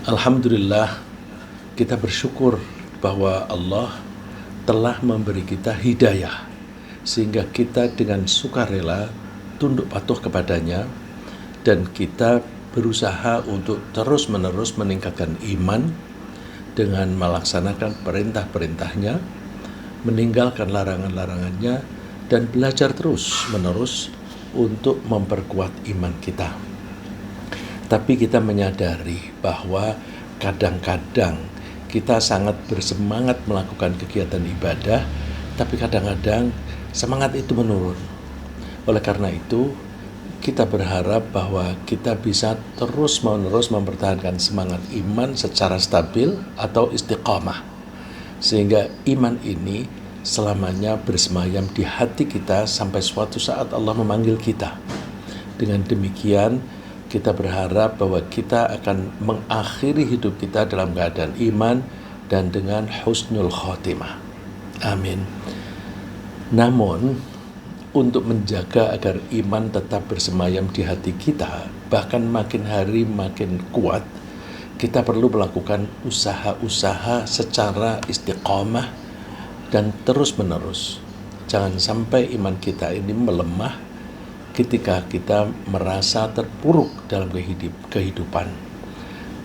Alhamdulillah, kita bersyukur bahwa Allah telah memberi kita hidayah sehingga kita dengan sukarela tunduk patuh kepadanya, dan kita berusaha untuk terus-menerus meningkatkan iman dengan melaksanakan perintah-perintahnya, meninggalkan larangan-larangannya, dan belajar terus-menerus untuk memperkuat iman kita. Tapi kita menyadari bahwa kadang-kadang kita sangat bersemangat melakukan kegiatan ibadah, tapi kadang-kadang semangat itu menurun. Oleh karena itu, kita berharap bahwa kita bisa terus-menerus mempertahankan semangat iman secara stabil atau istiqamah, sehingga iman ini selamanya bersemayam di hati kita sampai suatu saat Allah memanggil kita. Dengan demikian, kita berharap bahwa kita akan mengakhiri hidup kita dalam keadaan iman dan dengan husnul khotimah. Amin. Namun, untuk menjaga agar iman tetap bersemayam di hati kita, bahkan makin hari makin kuat, kita perlu melakukan usaha-usaha secara istiqamah dan terus-menerus. Jangan sampai iman kita ini melemah ketika kita merasa terpuruk dalam kehidupan.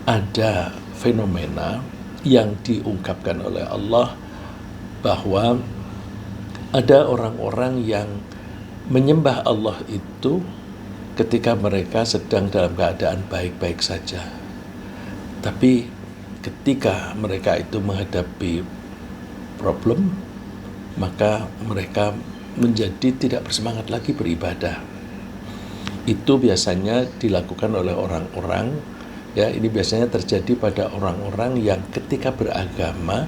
Ada fenomena yang diungkapkan oleh Allah bahwa ada orang-orang yang menyembah Allah itu ketika mereka sedang dalam keadaan baik-baik saja. Tapi ketika mereka itu menghadapi problem, maka mereka menjadi tidak bersemangat lagi beribadah. Itu biasanya dilakukan oleh orang-orang, ya, ini biasanya terjadi pada orang-orang yang ketika beragama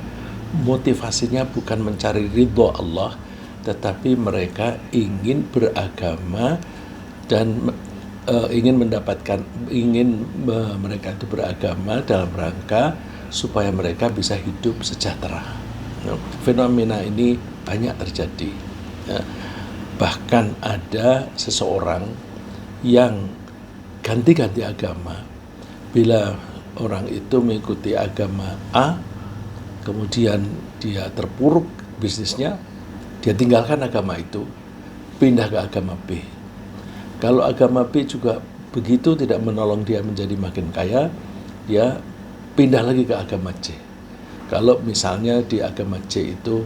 motivasinya bukan mencari ridho Allah, tetapi mereka ingin beragama dan mereka itu beragama dalam rangka supaya mereka bisa hidup sejahtera. Nah, fenomena ini banyak terjadi. Ya. Bahkan ada seseorang yang ganti-ganti agama. Bila orang itu mengikuti agama A, kemudian dia terpuruk bisnisnya, dia tinggalkan agama itu, pindah ke agama B. Kalau agama B juga begitu tidak menolong dia menjadi makin kaya, dia pindah lagi ke agama C. Kalau misalnya di agama C itu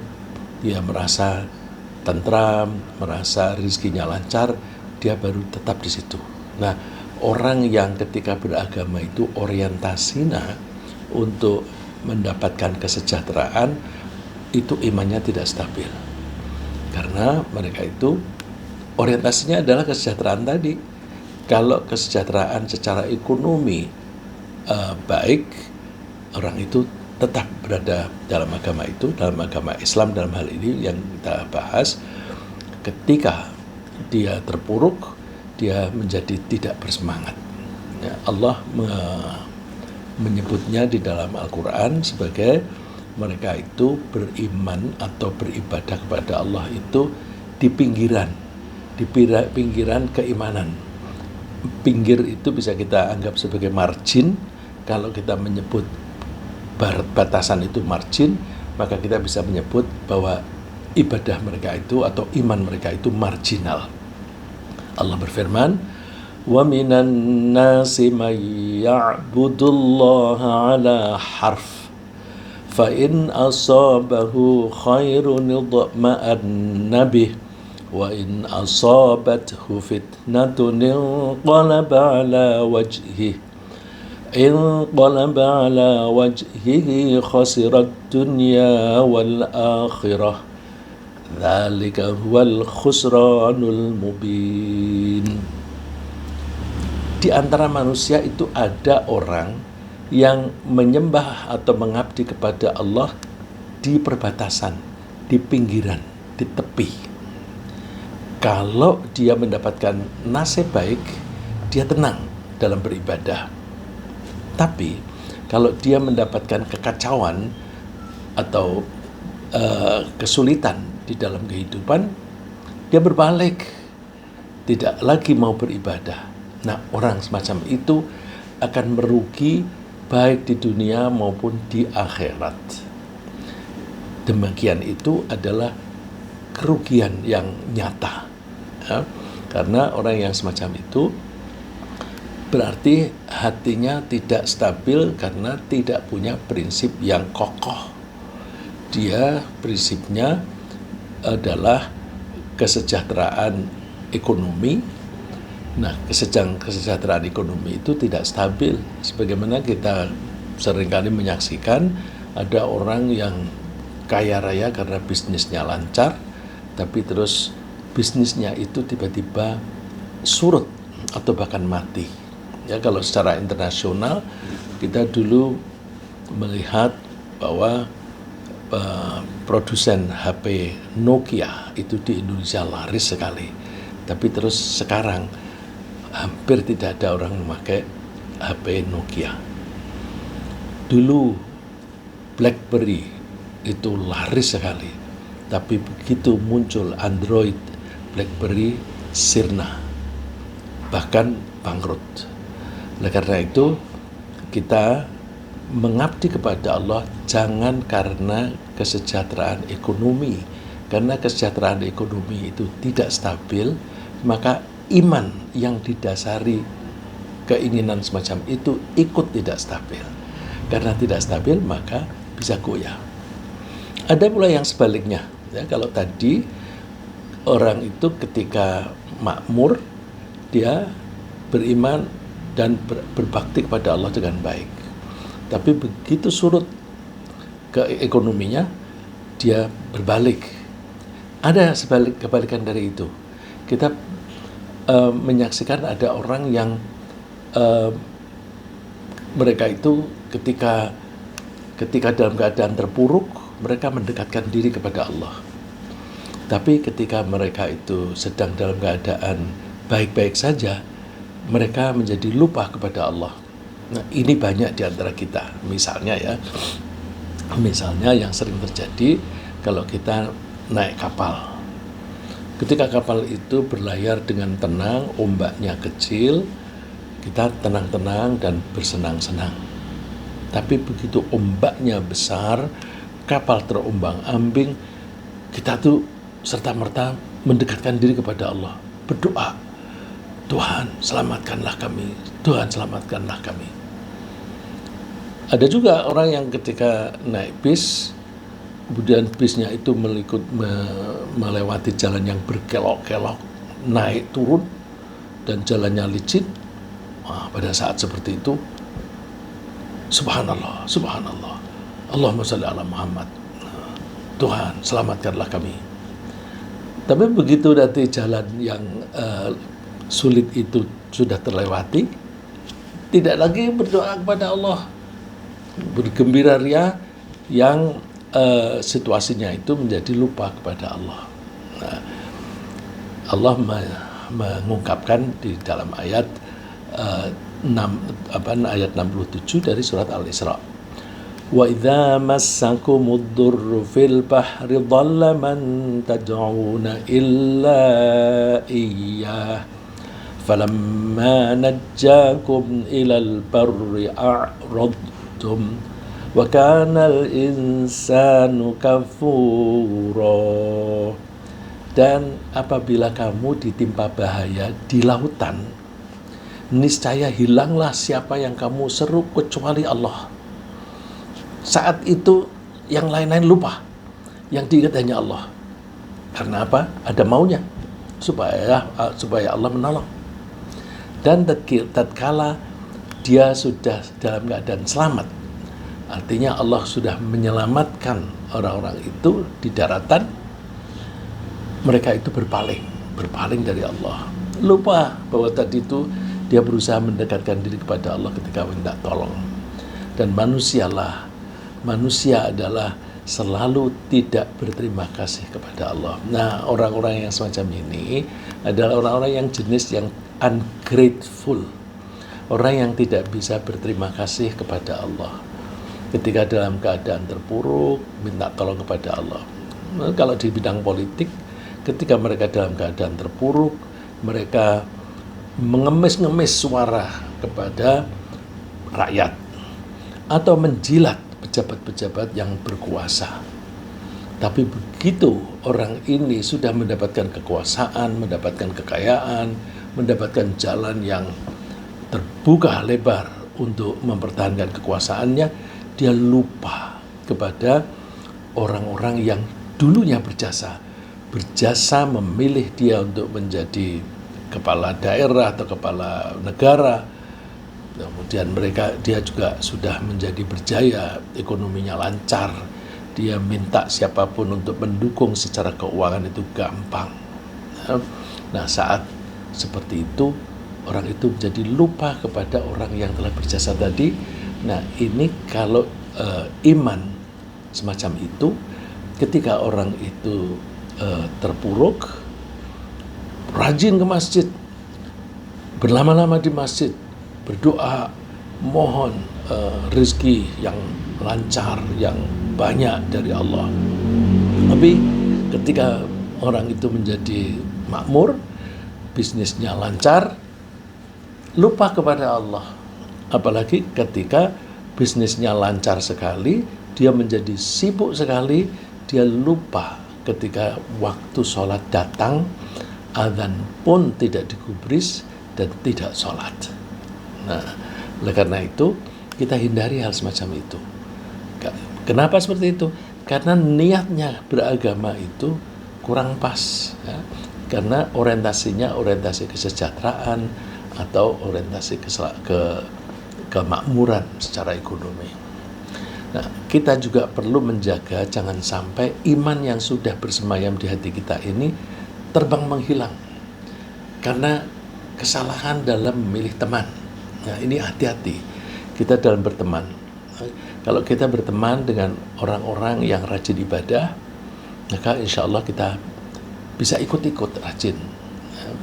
dia merasa tentram, merasa rezekinya lancar, dia baru tetap di situ. Nah, orang yang ketika beragama itu orientasinya untuk mendapatkan kesejahteraan, itu imannya tidak stabil. Karena mereka itu orientasinya adalah kesejahteraan tadi. Kalau kesejahteraan secara ekonomi baik, orang itu tetap berada dalam agama itu, dalam agama Islam dalam hal ini yang kita bahas. Ketika dia terpuruk, dia menjadi tidak bersemangat. Ya, Allah menyebutnya di dalam Al-Quran sebagai mereka itu beriman atau beribadah kepada Allah itu di pinggiran keimanan. Pinggir itu bisa kita anggap sebagai margin. Kalau kita menyebut batasan itu margin, maka kita bisa menyebut bahwa ibadah mereka itu atau iman mereka itu marginal. Allah berfirman, "Wa minan nasi may ya'budullaha 'ala harf, fa in asabahu khairun idma'anna bih, wa in asabathu fitnatun inqalaba 'ala wajhihi khasirat dunya wal akhirah. Dzalika huwal khusranul mubin." Di antara manusia itu ada orang yang menyembah atau mengabdi kepada Allah di perbatasan, di pinggiran, di tepi. Kalau dia mendapatkan nasib baik, dia tenang dalam beribadah. Tapi kalau dia mendapatkan kekacauan atau kesulitan di dalam kehidupan, dia berbalik, tidak lagi mau beribadah. Nah, orang semacam itu akan merugi baik di dunia maupun di akhirat. Demikian itu adalah kerugian yang nyata, ya. Karena orang yang semacam itu berarti hatinya tidak stabil karena tidak punya prinsip yang kokoh. Dia prinsipnya adalah kesejahteraan ekonomi. Nah, kesejahteraan ekonomi itu tidak stabil. Sebagaimana kita seringkali menyaksikan ada orang yang kaya raya karena bisnisnya lancar, tapi terus bisnisnya itu tiba-tiba surut atau bahkan mati. Ya, kalau secara internasional kita dulu melihat bahwa produsen HP Nokia itu di Indonesia laris sekali. Tapi terus sekarang hampir tidak ada orang memakai HP Nokia. Dulu BlackBerry itu laris sekali, tapi begitu muncul Android, BlackBerry sirna, bahkan bangkrut. Oleh karena itu kita mengabdi kepada Allah jangan karena kesejahteraan ekonomi, karena kesejahteraan ekonomi itu tidak stabil, maka iman yang didasari keinginan semacam itu ikut tidak stabil. Karena tidak stabil maka bisa goyah. Ada pula yang sebaliknya, ya, kalau tadi orang itu ketika makmur dia beriman dan berbakti kepada Allah dengan baik. Tapi begitu surut ke ekonominya, dia berbalik. Ada kebalikan dari itu. Kita menyaksikan ada orang yang mereka itu ketika dalam keadaan terpuruk, mereka mendekatkan diri kepada Allah. Tapi ketika mereka itu sedang dalam keadaan baik-baik saja, mereka menjadi lupa kepada Allah. Nah, ini banyak di antara kita. Misalnya yang sering terjadi kalau kita naik kapal. Ketika kapal itu berlayar dengan tenang, ombaknya kecil, kita tenang-tenang dan bersenang-senang. Tapi begitu ombaknya besar, kapal terombang-ambing, kita tuh serta-merta mendekatkan diri kepada Allah, berdoa, Tuhan selamatkanlah kami, Tuhan selamatkanlah kami. Ada juga orang yang ketika naik bis, kemudian bisnya itu melewati jalan yang berkelok-kelok, naik turun, dan jalannya licin. Pada saat seperti itu, subhanallah, subhanallah, Allahumma shalli ala Muhammad, Tuhan selamatkanlah kami. Tapi begitu nanti jalan yang sulit itu sudah terlewati, tidak lagi berdoa kepada Allah, bergembira ria, yang situasinya itu menjadi lupa kepada Allah. Nah, Allah mengungkapkan di dalam ayat ayat 67 dari surat Al-Isra. Wa idza massakumud durru fil bahri dhalla man tad'una illa iyyah falamma najjakum ilal barri a'radtum wa kana al-insanu kafura. Dan apabila kamu ditimpa bahaya di lautan, niscaya hilanglah siapa yang kamu seru kecuali Allah. Saat itu yang lain-lain lupa, yang diingat hanya Allah. Karena apa? Ada maunya supaya Allah menolong. Dan tatkala dia sudah dalam keadaan selamat, artinya Allah sudah menyelamatkan orang-orang itu di daratan, mereka itu berpaling dari Allah. Lupa bahwa tadi itu dia berusaha mendekatkan diri kepada Allah ketika minta tolong. Dan manusia adalah selalu tidak berterima kasih kepada Allah. Nah, orang-orang yang semacam ini adalah orang-orang yang jenis yang ungrateful. Orang yang tidak bisa berterima kasih kepada Allah. Ketika dalam keadaan terpuruk, minta tolong kepada Allah. Nah, kalau di bidang politik, ketika mereka dalam keadaan terpuruk, mereka mengemis-ngemis suara kepada rakyat. atau menjilat pejabat-pejabat yang berkuasa. Tapi begitu orang ini sudah mendapatkan kekuasaan, mendapatkan kekayaan, mendapatkan jalan yang terbuka lebar untuk mempertahankan kekuasaannya, dia lupa kepada orang-orang yang dulunya berjasa memilih dia untuk menjadi kepala daerah atau kepala negara. Kemudian dia juga sudah menjadi berjaya, ekonominya lancar. Dia minta siapapun untuk mendukung secara keuangan itu gampang. Nah, saat seperti itu, orang itu menjadi lupa kepada orang yang telah berjasa tadi. Nah, ini kalau iman semacam itu, ketika orang itu terpuruk, rajin ke masjid, berlama-lama di masjid, berdoa, mohon rezeki yang lancar, yang banyak dari Allah. Tapi ketika orang itu menjadi makmur, bisnisnya lancar, lupa kepada Allah. Apalagi ketika bisnisnya lancar sekali, dia menjadi sibuk sekali, dia lupa ketika waktu sholat datang, azan pun tidak digubris dan tidak sholat. Nah, oleh karena itu kita hindari hal semacam itu. Kenapa seperti itu? Karena niatnya beragama itu kurang pas, ya. Karena orientasinya orientasi kesejahteraan atau orientasi kemakmuran secara ekonomi. Nah, kita juga perlu menjaga jangan sampai iman yang sudah bersemayam di hati kita ini terbang menghilang karena kesalahan dalam memilih teman. Nah, ini hati-hati kita dalam berteman. Kalau kita berteman dengan orang-orang yang rajin ibadah, maka insya Allah kita bisa ikut-ikut rajin.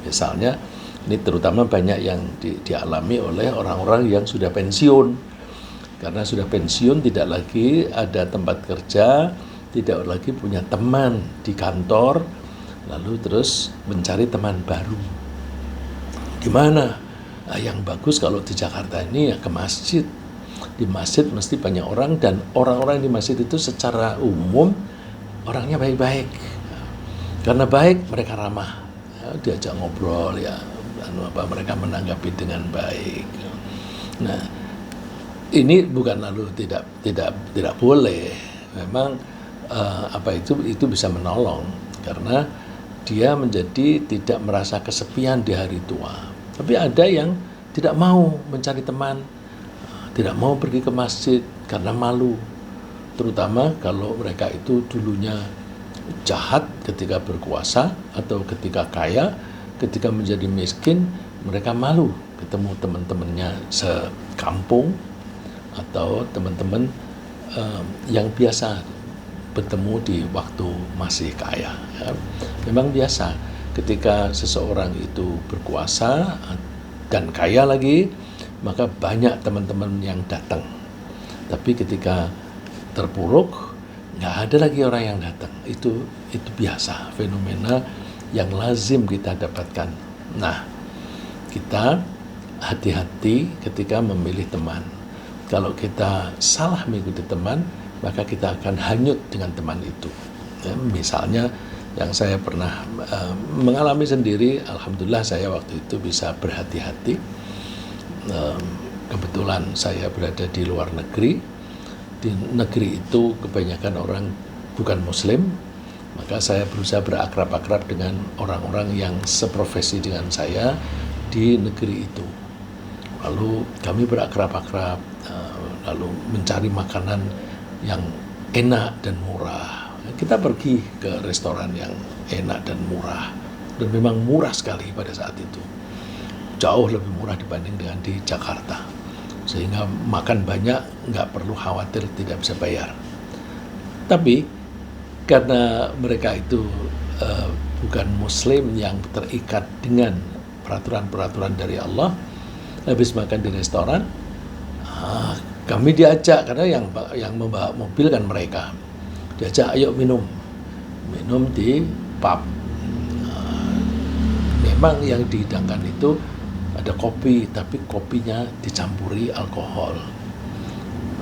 Misalnya, ini terutama banyak yang dialami oleh orang-orang yang sudah pensiun. Karena sudah pensiun, tidak lagi ada tempat kerja, tidak lagi punya teman di kantor, lalu terus mencari teman baru. Di mana? Nah, yang bagus kalau di Jakarta ini ya ke masjid. Di masjid mesti banyak orang, dan orang-orang di masjid itu secara umum orangnya baik-baik. Karena baik, mereka ramah, ya, diajak ngobrol, ya, mereka menanggapi dengan baik. Nah, ini bukan lalu tidak boleh. Memang itu bisa menolong karena dia menjadi tidak merasa kesepian di hari tua. Tapi ada yang tidak mau mencari teman, tidak mau pergi ke masjid karena malu. Terutama kalau mereka itu dulunya jahat ketika berkuasa atau ketika kaya, ketika menjadi miskin, mereka malu ketemu teman-temannya sekampung atau teman-teman yang biasa bertemu di waktu masih kaya. Ya. Memang biasa ketika seseorang itu berkuasa dan kaya lagi, maka banyak teman-teman yang datang. Tapi ketika terpuruk, nggak ada lagi orang yang datang. Itu biasa, fenomena yang lazim kita dapatkan. Nah, kita hati-hati ketika memilih teman. Kalau kita salah mengikuti teman, maka kita akan hanyut dengan teman itu. Ya, misalnya yang saya pernah mengalami sendiri, alhamdulillah saya waktu itu bisa berhati-hati. Kebetulan saya berada di luar negeri. Di negeri itu kebanyakan orang bukan muslim, maka saya berusaha berakrab-akrab dengan orang-orang yang seprofesi dengan saya di negeri itu. Lalu kami berakrab-akrab, lalu mencari makanan yang enak dan murah. Kita pergi ke restoran yang enak dan murah, dan memang murah sekali pada saat itu. Jauh lebih murah dibanding dengan di Jakarta. Sehingga makan banyak, nggak perlu khawatir tidak bisa bayar. Tapi karena mereka itu bukan muslim yang terikat dengan peraturan-peraturan dari Allah, habis makan di restoran, kami diajak, karena yang membawa mobil kan mereka, diajak ayo minum di pub. Memang yang dihidangkan itu ada kopi, tapi kopinya dicampuri alkohol.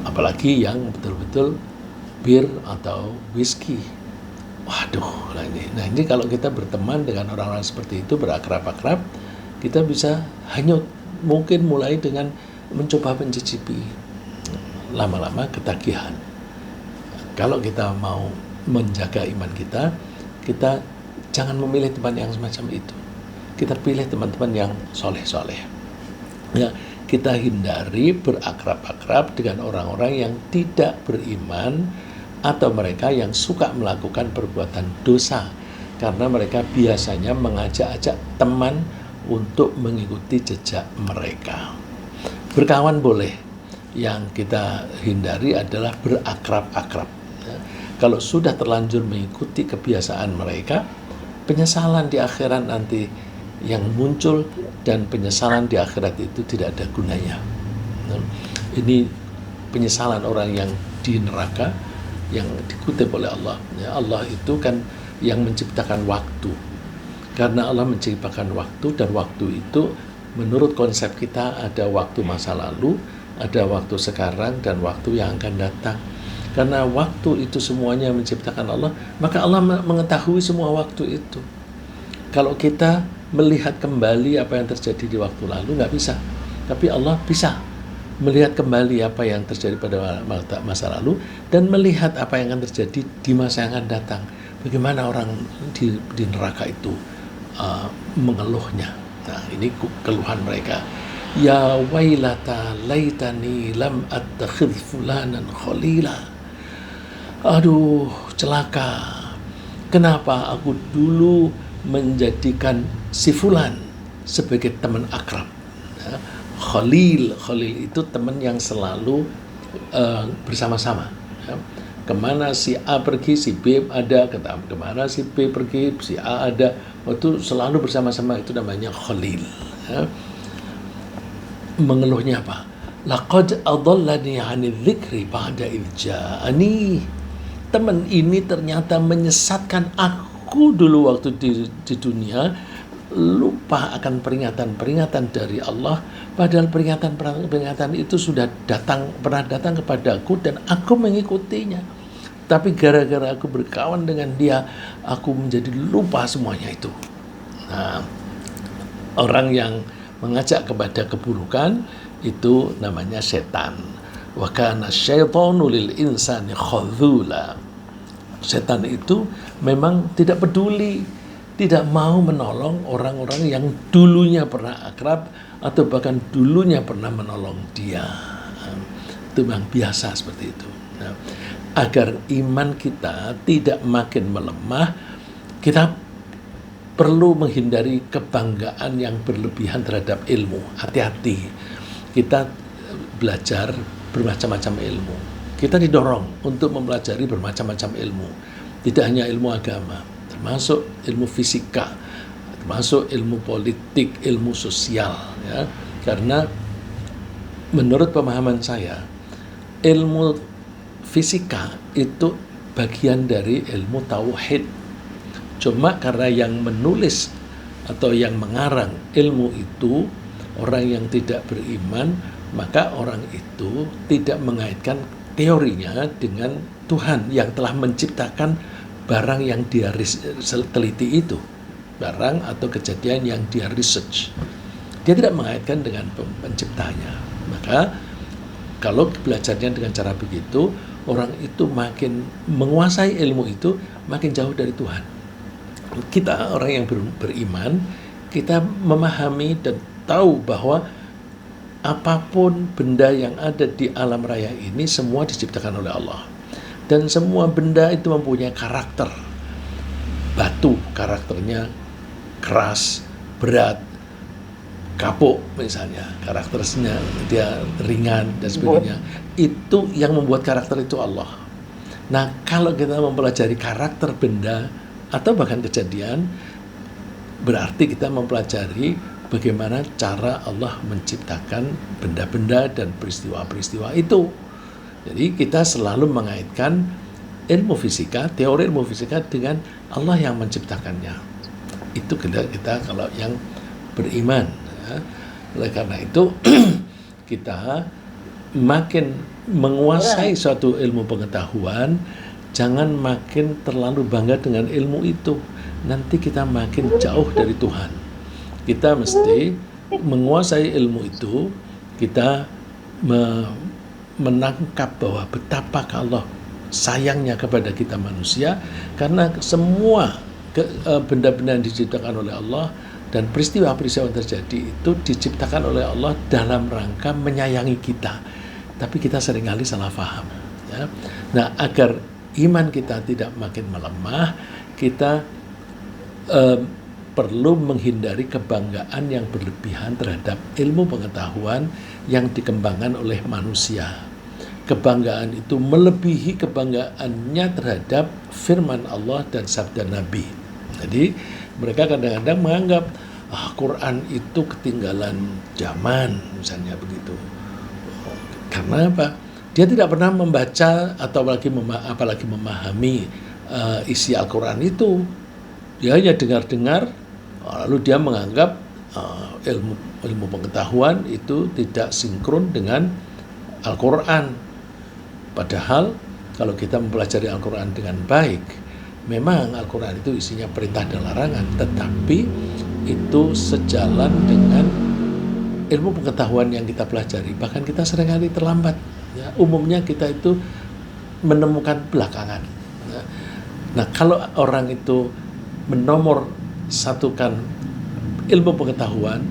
apalagi yang betul-betul bir atau whisky. Waduh, nah ini kalau kita berteman dengan orang-orang seperti itu, berakrab-akrab, kita bisa hanyut. Mungkin mulai dengan mencoba mencicipi, lama-lama ketagihan. Kalau kita mau menjaga iman kita, kita jangan memilih teman yang semacam itu. Kita pilih teman-teman yang soleh-soleh. Ya, kita hindari berakrab-akrab dengan orang-orang yang tidak beriman atau mereka yang suka melakukan perbuatan dosa, karena mereka biasanya mengajak-ajak teman untuk mengikuti jejak mereka. Berkawan boleh, yang kita hindari adalah berakrab-akrab. Kalau sudah terlanjur mengikuti kebiasaan mereka, penyesalan di akhirat nanti yang muncul, dan penyesalan di akhirat itu tidak ada gunanya. Ini penyesalan orang yang di neraka yang dikutip oleh Allah. Ya, Allah itu kan yang menciptakan waktu. Karena Allah menciptakan waktu, dan waktu itu menurut konsep kita ada waktu masa lalu, ada waktu sekarang, dan waktu yang akan datang. Karena waktu itu semuanya menciptakan Allah, maka Allah mengetahui semua waktu itu. Kalau kita melihat kembali apa yang terjadi di waktu lalu, nggak bisa. Tapi Allah bisa melihat kembali apa yang terjadi pada masa lalu, dan melihat apa yang akan terjadi di masa yang akan datang. Bagaimana orang di neraka itu mengeluhnya. Nah, ini keluhan mereka. Ya wailata laitani lam attakhidh fulanan khalila. Aduh, celaka. Kenapa aku dulu menjadikan si fulan sebagai teman akrab. Ya, Khalil itu teman yang selalu bersama-sama. Ya. Kemana si A pergi, si B ada. Kemana si B pergi, si A ada. Waktu selalu bersama-sama, itu namanya Khalil. Ya. Mengeluhnya apa? Laqad adallani 'anil dzikri ba'da idh ja'ani. Teman ini ternyata menyesatkan aku dulu waktu di dunia, lupa akan peringatan-peringatan dari Allah, padahal peringatan itu sudah pernah datang kepadaku dan aku mengikutinya. Tapi gara-gara aku berkawan dengan dia, aku menjadi lupa semuanya itu. Nah, orang yang mengajak kepada keburukan itu namanya setan. Wa kana syaitanu lil insani khadzula. Setan itu memang tidak peduli, tidak mau menolong orang-orang yang dulunya pernah akrab atau bahkan dulunya pernah menolong dia. Itu memang biasa seperti itu. Nah, agar iman kita tidak makin melemah, kita perlu menghindari kebanggaan yang berlebihan terhadap ilmu. Hati-hati, kita belajar bermacam-macam ilmu. Kita didorong untuk mempelajari bermacam-macam ilmu. Tidak hanya ilmu agama, termasuk ilmu fisika, termasuk ilmu politik, ilmu sosial. Ya. Karena menurut pemahaman saya, ilmu fisika itu bagian dari ilmu tauhid. Cuma karena yang menulis atau yang mengarang ilmu itu orang yang tidak beriman, maka orang itu tidak mengaitkan teorinya dengan Tuhan yang telah menciptakan barang yang dia teliti itu, barang atau kejadian yang dia research. Dia tidak mengaitkan dengan penciptanya. Maka kalau belajarnya dengan cara begitu, orang itu makin menguasai ilmu itu, makin jauh dari Tuhan. Kita orang yang beriman, kita memahami dan tahu bahwa apapun benda yang ada di alam raya ini semua diciptakan oleh Allah. Dan semua benda itu mempunyai karakter. Batu karakternya keras, berat, kapuk misalnya, karakternya dia ringan dan sebagainya. Itu yang membuat karakter itu Allah. Nah, kalau kita mempelajari karakter benda atau bahkan kejadian, berarti kita mempelajari bagaimana cara Allah menciptakan benda-benda dan peristiwa-peristiwa itu. Jadi kita selalu mengaitkan ilmu fisika, teori ilmu fisika dengan Allah yang menciptakannya. Itu kita kalau yang beriman. Ya. Oleh karena itu kita makin menguasai suatu ilmu pengetahuan, jangan makin terlalu bangga dengan ilmu itu. Nanti kita makin jauh dari Tuhan. Kita mesti menguasai ilmu itu, kita menangkap bahwa betapa Allah sayangnya kepada kita manusia, karena semua benda-benda yang diciptakan oleh Allah dan peristiwa-peristiwa yang terjadi itu diciptakan oleh Allah dalam rangka menyayangi kita. Tapi kita seringkali salah paham. Ya. Nah, agar iman kita tidak makin melemah, kita perlu menghindari kebanggaan yang berlebihan terhadap ilmu pengetahuan yang dikembangkan oleh manusia. Kebanggaan itu melebihi kebanggaannya terhadap firman Allah dan sabda Nabi. Jadi mereka kadang-kadang menganggap Quran itu ketinggalan zaman, misalnya begitu. Karena apa? Dia tidak pernah membaca atau apalagi memahami isi Al-Quran itu. Dia hanya dengar-dengar, lalu dia menganggap ilmu pengetahuan itu tidak sinkron dengan Al-Quran. Padahal kalau kita mempelajari Al-Quran dengan baik, memang Al-Quran itu isinya perintah dan larangan, tetapi itu sejalan dengan ilmu pengetahuan yang kita pelajari. Bahkan kita seringkali terlambat. Ya, umumnya kita itu menemukan belakangan. Nah, kalau orang itu menomor satukan ilmu pengetahuan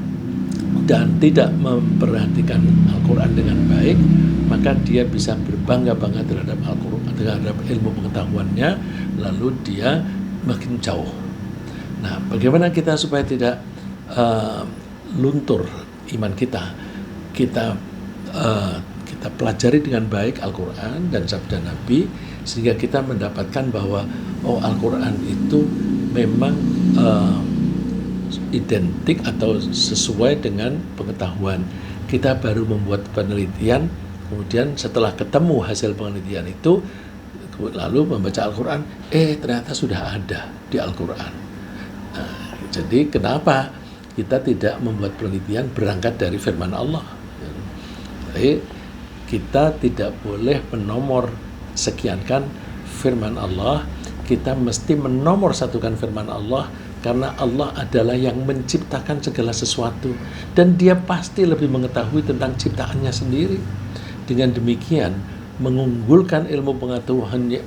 dan tidak memperhatikan Al-Quran dengan baik, maka dia bisa berbangga-bangga terhadap Al-Quran, terhadap ilmu pengetahuannya, lalu dia makin jauh. Nah, bagaimana kita supaya tidak luntur iman kita? Kita pelajari dengan baik Al-Quran dan sabda Nabi, sehingga kita mendapatkan bahwa Al-Quran itu memang identik atau sesuai dengan pengetahuan. Kita baru membuat penelitian, kemudian setelah ketemu hasil penelitian itu, lalu membaca Al-Quran, ternyata sudah ada di Al-Quran. Nah, jadi kenapa kita tidak membuat penelitian berangkat dari firman Allah? Jadi kita tidak boleh menomor sekiankan firman Allah. Kita mesti menomor satukan firman Allah, karena Allah adalah yang menciptakan segala sesuatu dan dia pasti lebih mengetahui tentang ciptaannya sendiri. Dengan demikian, mengunggulkan ilmu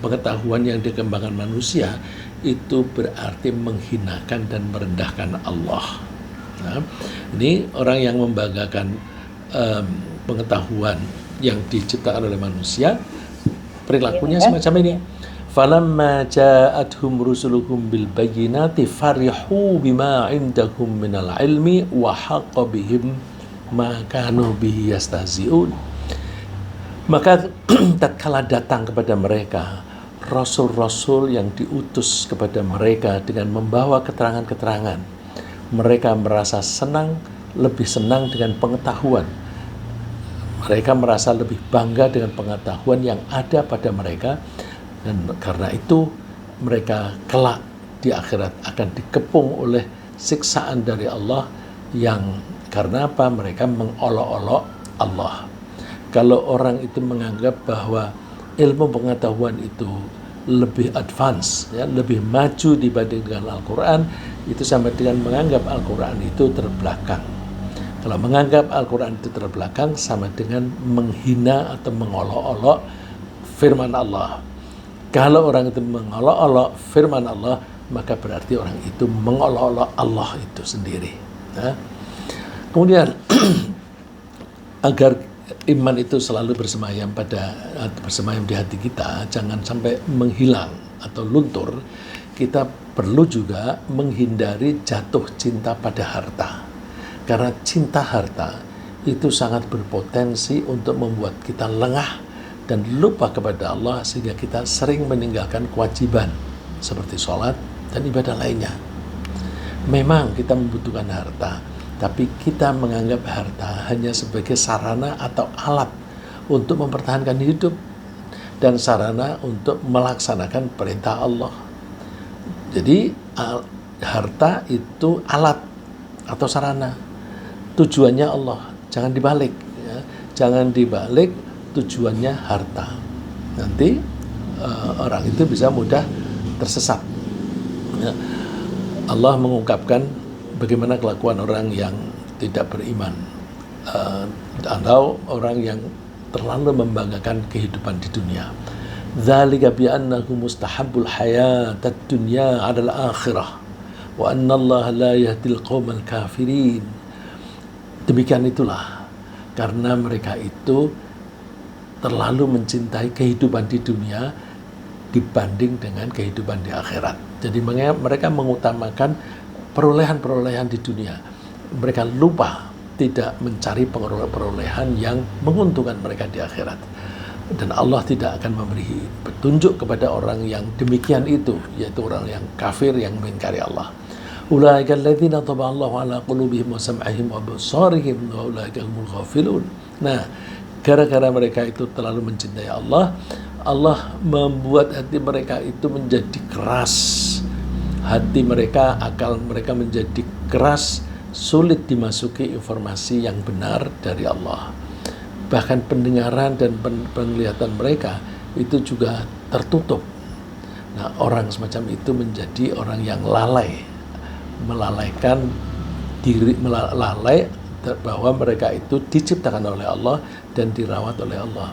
pengetahuan yang dikembangkan manusia itu berarti menghinakan dan merendahkan Allah. Nah, ini orang yang membanggakan pengetahuan yang diciptakan oleh manusia, perilakunya semacam ini. Falamma ja'atuhum rusuluhum bil bayyinati farihu bima indahum minal ilmi wa haqqa bihim ma kanu bihi yastahzi'un. Maka tatkala datang kepada mereka rasul-rasul yang diutus kepada mereka dengan membawa keterangan-keterangan, mereka merasa senang, lebih senang dengan pengetahuan. Mereka merasa lebih bangga dengan pengetahuan yang ada pada mereka, dan karena itu mereka kelak di akhirat akan dikepung oleh siksaan dari Allah, yang karena apa? Mereka mengolok-olok Allah. Kalau orang itu menganggap bahwa ilmu pengetahuan itu lebih advance, ya, lebih maju dibanding dengan Al-Quran, itu sama dengan menganggap Al-Quran itu terbelakang. Kalau menganggap Al-Quran itu terbelakang, sama dengan menghina atau mengolok-olok firman Allah. Kalau orang itu mengolok-olok firman Allah, maka berarti orang itu mengolok-olok Allah itu sendiri. Nah, kemudian agar iman itu selalu bersemayam di hati kita, jangan sampai menghilang atau luntur, kita perlu juga menghindari jatuh cinta pada harta. Karena cinta harta itu sangat berpotensi untuk membuat kita lengah dan lupa kepada Allah, sehingga kita sering meninggalkan kewajiban seperti sholat dan ibadah lainnya. Memang kita membutuhkan harta, tapi kita menganggap harta hanya sebagai sarana atau alat untuk mempertahankan hidup dan sarana untuk melaksanakan perintah Allah. Jadi harta itu alat atau sarana, tujuannya Allah, jangan dibalik, ya. Jangan dibalik, tujuannya harta. Nanti orang itu bisa mudah tersesat. Ya. Allah mengungkapkan bagaimana kelakuan orang yang tidak beriman, atau orang yang terlalu membanggakan kehidupan di dunia. Dzalika bi annahu mustahabbul hayatad dunya 'alal akhirah wa anna Allah la yahdil qaumal kafirin. Demikian itulah karena mereka itu terlalu mencintai kehidupan di dunia dibanding dengan kehidupan di akhirat. Jadi mereka mengutamakan perolehan-perolehan di dunia. Mereka lupa tidak mencari perolehan yang menguntungkan mereka di akhirat. Dan Allah tidak akan memberi petunjuk kepada orang yang demikian itu, yaitu orang yang kafir yang mengingkari Allah. Ulaika alladzina taba'allahu ala qulubihim wa sam'ihim wa absarihim wa ulaika humul ghafilun. Nah, gara-gara mereka itu terlalu mencintai Allah, Allah membuat hati mereka itu menjadi keras. Hati mereka, akal mereka menjadi keras, sulit dimasuki informasi yang benar dari Allah. Bahkan pendengaran dan penglihatan mereka itu juga tertutup. Nah, orang semacam itu menjadi orang yang lalai, melalaikan diri, lalai bahwa mereka itu diciptakan oleh Allah dan dirawat oleh Allah.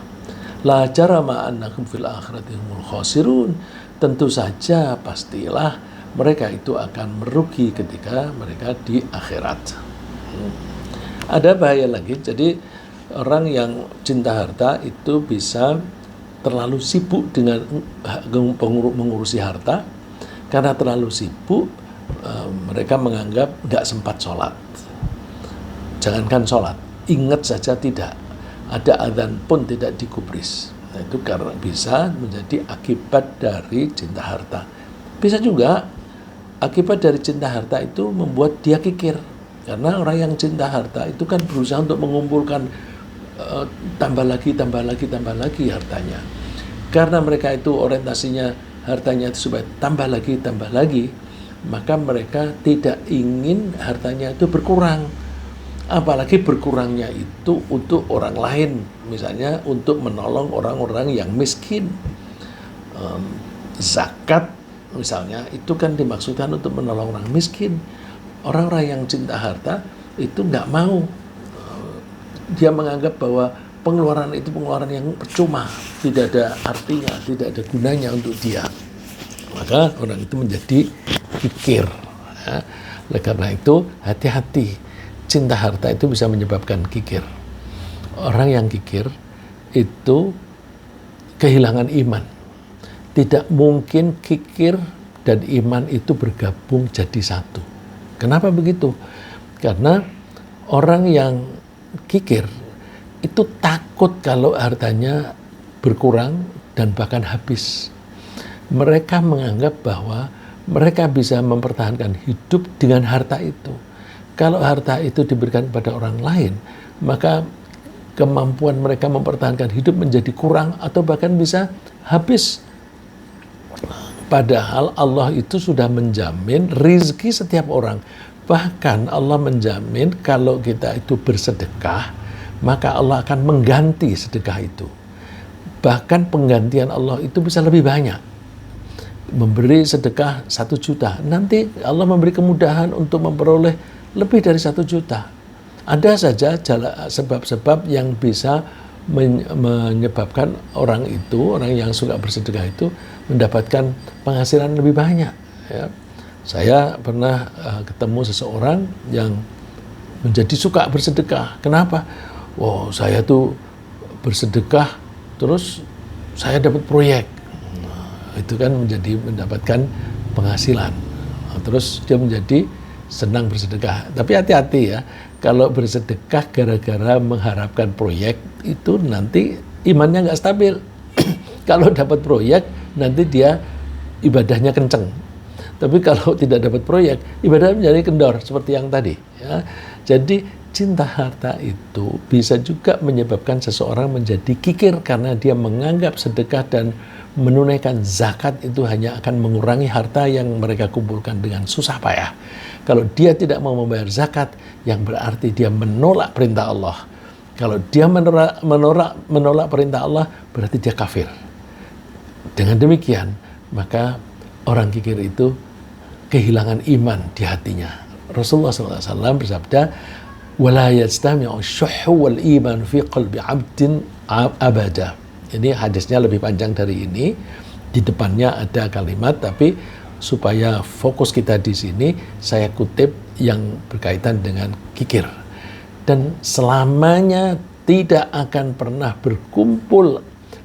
La jarama annakum fil akhirati humul khasirun. Tentu saja pastilah mereka itu akan merugi ketika mereka di akhirat. Ada bahaya lagi. Jadi orang yang cinta harta itu bisa terlalu sibuk dengan mengurusi harta. Karena terlalu sibuk, mereka menganggap nggak sempat sholat. Jangankan sholat, ingat saja tidak. Ada adzan pun tidak digubris. Nah, itu karena bisa menjadi akibat dari cinta harta. Bisa juga akibat dari cinta harta itu membuat dia kikir. Karena orang yang cinta harta itu kan berusaha untuk mengumpulkan tambah lagi hartanya. Karena mereka itu orientasinya hartanya itu supaya tambah lagi, maka mereka tidak ingin hartanya itu berkurang. Apalagi berkurangnya itu untuk orang lain, misalnya untuk menolong orang-orang yang miskin. Zakat misalnya itu kan dimaksudkan untuk menolong orang miskin. Orang-orang yang cinta harta itu nggak mau. Dia menganggap bahwa pengeluaran itu pengeluaran yang percuma, tidak ada artinya, tidak ada gunanya untuk dia. Maka orang itu menjadi kikir. Ya. Oleh karena itu hati-hati, cinta harta itu bisa menyebabkan kikir. Orang yang kikir itu kehilangan iman. Tidak mungkin kikir dan iman itu bergabung jadi satu. Kenapa begitu? Karena orang yang kikir itu takut kalau hartanya berkurang dan bahkan habis. Mereka menganggap bahwa mereka bisa mempertahankan hidup dengan harta itu. Kalau harta itu diberikan kepada orang lain, maka kemampuan mereka mempertahankan hidup menjadi kurang atau bahkan bisa habis. Padahal Allah itu sudah menjamin rizki setiap orang. Bahkan Allah menjamin kalau kita itu bersedekah, maka Allah akan mengganti sedekah itu. Bahkan penggantian Allah itu bisa lebih banyak. Memberi sedekah 1 juta, nanti Allah memberi kemudahan untuk memperoleh lebih dari 1 juta. Ada saja sebab-sebab yang bisa menyebabkan orang yang suka bersedekah itu mendapatkan penghasilan lebih banyak. Ya. Saya pernah ketemu seseorang yang menjadi suka bersedekah. Kenapa? Wow, saya tuh bersedekah, terus saya dapat proyek. Nah, itu kan mendapatkan penghasilan. Nah, terus dia menjadi senang bersedekah. Tapi hati-hati ya, kalau bersedekah gara-gara mengharapkan proyek, itu nanti imannya nggak stabil. Kalau dapat proyek, nanti dia ibadahnya kenceng. Tapi kalau tidak dapat proyek, ibadahnya menjadi kendor seperti yang tadi. Ya. Jadi cinta harta itu bisa juga menyebabkan seseorang menjadi kikir karena dia menganggap sedekah dan menunaikan zakat itu hanya akan mengurangi harta yang mereka kumpulkan dengan susah payah. Kalau dia tidak mau membayar zakat, yang berarti dia menolak perintah Allah. Kalau dia menolak perintah Allah, berarti dia kafir. Dengan demikian, maka orang kikir itu kehilangan iman di hatinya. Rasulullah SAW bersabda, "Wala yajtami'u syuhhu wal iman fi qalbi 'abdin abada." Ini hadisnya lebih panjang dari ini. Di depannya ada kalimat, tapi supaya fokus kita di sini, saya kutip yang berkaitan dengan kikir. Dan selamanya tidak akan pernah berkumpul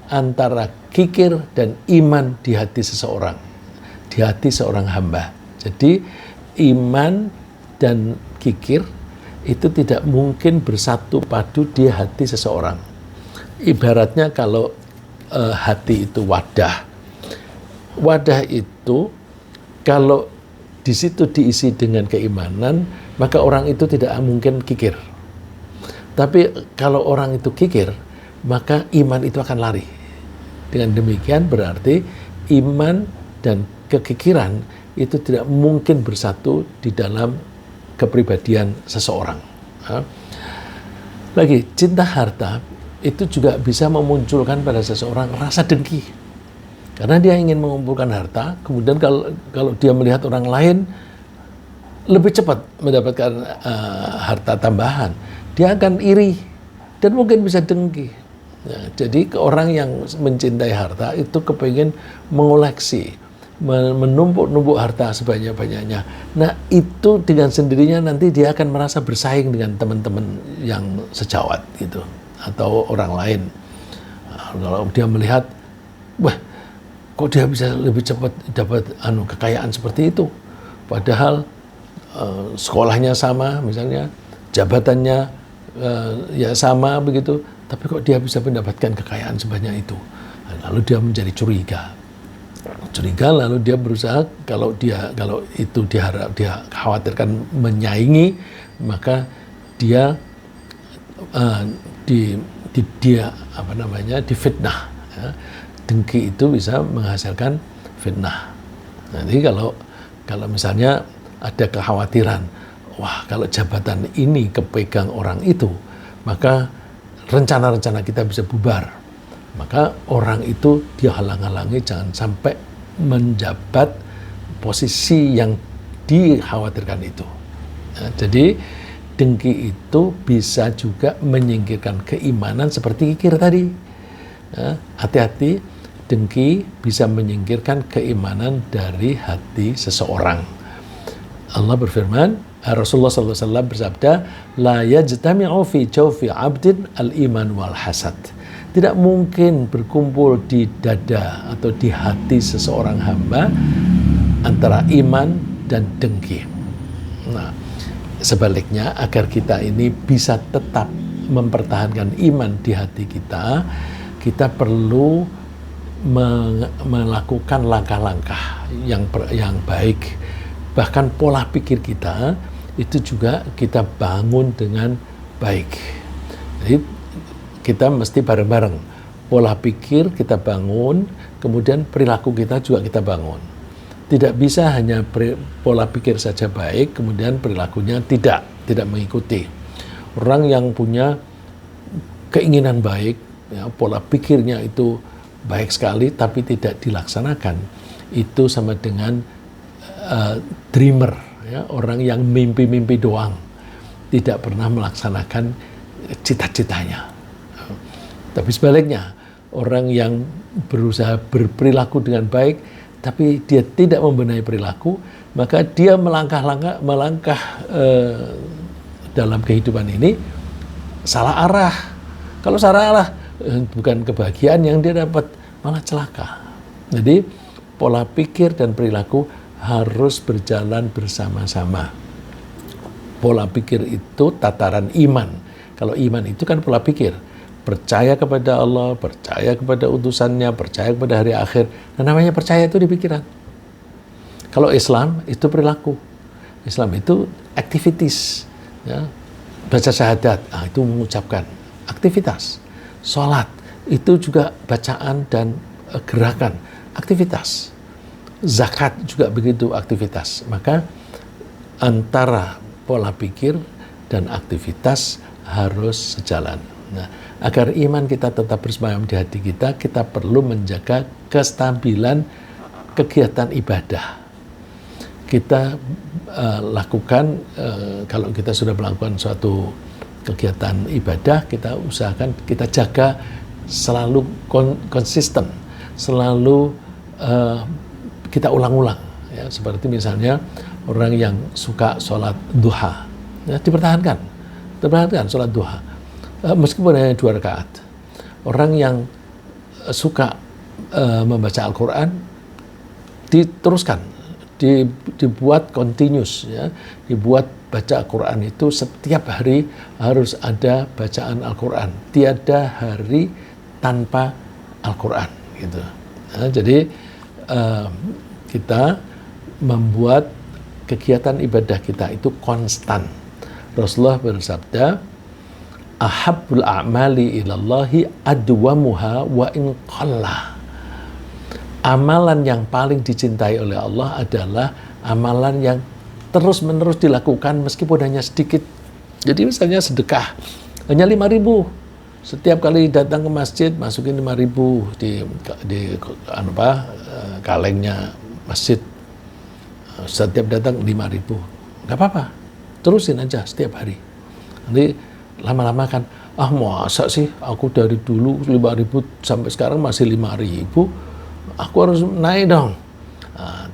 antara kikir dan iman di hati seseorang, di hati seorang hamba. Jadi iman dan kikir itu tidak mungkin bersatu padu di hati seseorang. Ibaratnya kalau hati itu wadah. Wadah itu kalau di situ diisi dengan keimanan, maka orang itu tidak mungkin kikir. Tapi kalau orang itu kikir, maka iman itu akan lari. Dengan demikian berarti iman dan kekikiran itu tidak mungkin bersatu di dalam kepribadian seseorang. Lagi, cinta harta itu juga bisa memunculkan pada seseorang rasa dengki. Karena dia ingin mengumpulkan harta, kemudian kalau dia melihat orang lain lebih cepat mendapatkan harta tambahan, dia akan iri dan mungkin bisa dengki. Ya, jadi orang yang mencintai harta itu kepingin mengoleksi, menumpuk-numpuk harta sebanyak-banyaknya. Nah itu dengan sendirinya nanti dia akan merasa bersaing dengan teman-teman yang sejawat gitu, atau orang lain. Kalau dia melihat, wah, kok dia bisa lebih cepat dapat kekayaan seperti itu, padahal sekolahnya sama, misalnya jabatannya ya sama begitu, tapi kok dia bisa mendapatkan kekayaan sebanyak itu. Lalu dia menjadi curiga, lalu dia berusaha, kalau itu dia khawatirkan menyaingi, maka dia difitnah. Ya. Dengki itu bisa menghasilkan fitnah. Nanti kalau misalnya ada kekhawatiran, wah kalau jabatan ini kepegang orang itu, maka rencana-rencana kita bisa bubar. Maka orang itu dia halang-halangi jangan sampai menjabat posisi yang dikhawatirkan itu. Nah, jadi dengki itu bisa juga menyingkirkan keimanan seperti kikir tadi. Nah, hati-hati. Dengki bisa menyingkirkan keimanan dari hati seseorang. Allah berfirman, Rasulullah SAW bersabda, la yajtami'u fi jawfi 'abdin al-iman wal hasad. Tidak mungkin berkumpul di dada atau di hati seseorang hamba antara iman dan dengki. Nah, sebaliknya agar kita ini bisa tetap mempertahankan iman di hati kita, kita perlu melakukan langkah-langkah yang baik. Bahkan pola pikir kita itu juga kita bangun dengan baik. Jadi kita mesti bareng-bareng. Pola pikir kita bangun, kemudian perilaku kita juga kita bangun. Tidak bisa hanya pola pikir saja baik, kemudian perilakunya tidak mengikuti. Orang yang punya keinginan baik, ya, pola pikirnya itu baik sekali tapi tidak dilaksanakan, itu sama dengan dreamer, ya, orang yang mimpi-mimpi doang, tidak pernah melaksanakan cita-citanya. Tapi sebaliknya, orang yang berusaha berperilaku dengan baik tapi dia tidak membenahi perilaku, maka dia melangkah dalam kehidupan ini salah arah. Kalau salah arah, bukan kebahagiaan yang dia dapat, malah celaka. Jadi pola pikir dan perilaku harus berjalan bersama-sama. Pola pikir itu tataran iman. Kalau iman itu kan pola pikir, percaya kepada Allah, percaya kepada utusannya, percaya kepada hari akhir. Nah, namanya percaya itu di pikiran. Kalau Islam itu perilaku, Islam itu activities, ya. Baca syahadat, itu mengucapkan aktivitas. Sholat itu juga bacaan dan gerakan, aktivitas. Zakat juga begitu, aktivitas. Maka antara pola pikir dan aktivitas harus sejalan. Nah, agar iman kita tetap bersemayam di hati kita, kita perlu menjaga kestabilan kegiatan ibadah. Kita lakukan, kalau kita sudah melakukan suatu kegiatan ibadah, kita usahakan, kita jaga selalu konsisten, selalu kita ulang-ulang. Ya, seperti misalnya orang yang suka sholat duha, ya, dipertahankan sholat duha, meskipun hanya 2 rakaat. Orang yang suka membaca Al-Quran, diteruskan, dibuat continuous, ya, dibuat baca Al-Quran itu setiap hari harus ada bacaan Al-Quran, tiada hari tanpa Al-Quran, gitu. Nah, jadi kita membuat kegiatan ibadah kita itu konstan. Rasulullah bersabda, ahabbul a'mali ilallahi adwamuha wa in qalla. Amalan yang paling dicintai oleh Allah adalah amalan yang terus-menerus dilakukan meskipun hanya sedikit. Jadi misalnya sedekah, hanya 5.000. Setiap kali datang ke masjid, masukin 5.000 di kalengnya masjid. Setiap datang 5.000. Nggak apa-apa, terusin aja setiap hari. Nanti lama-lama kan, masa sih aku dari dulu 5.000 sampai sekarang masih 5.000. Aku harus naik dong,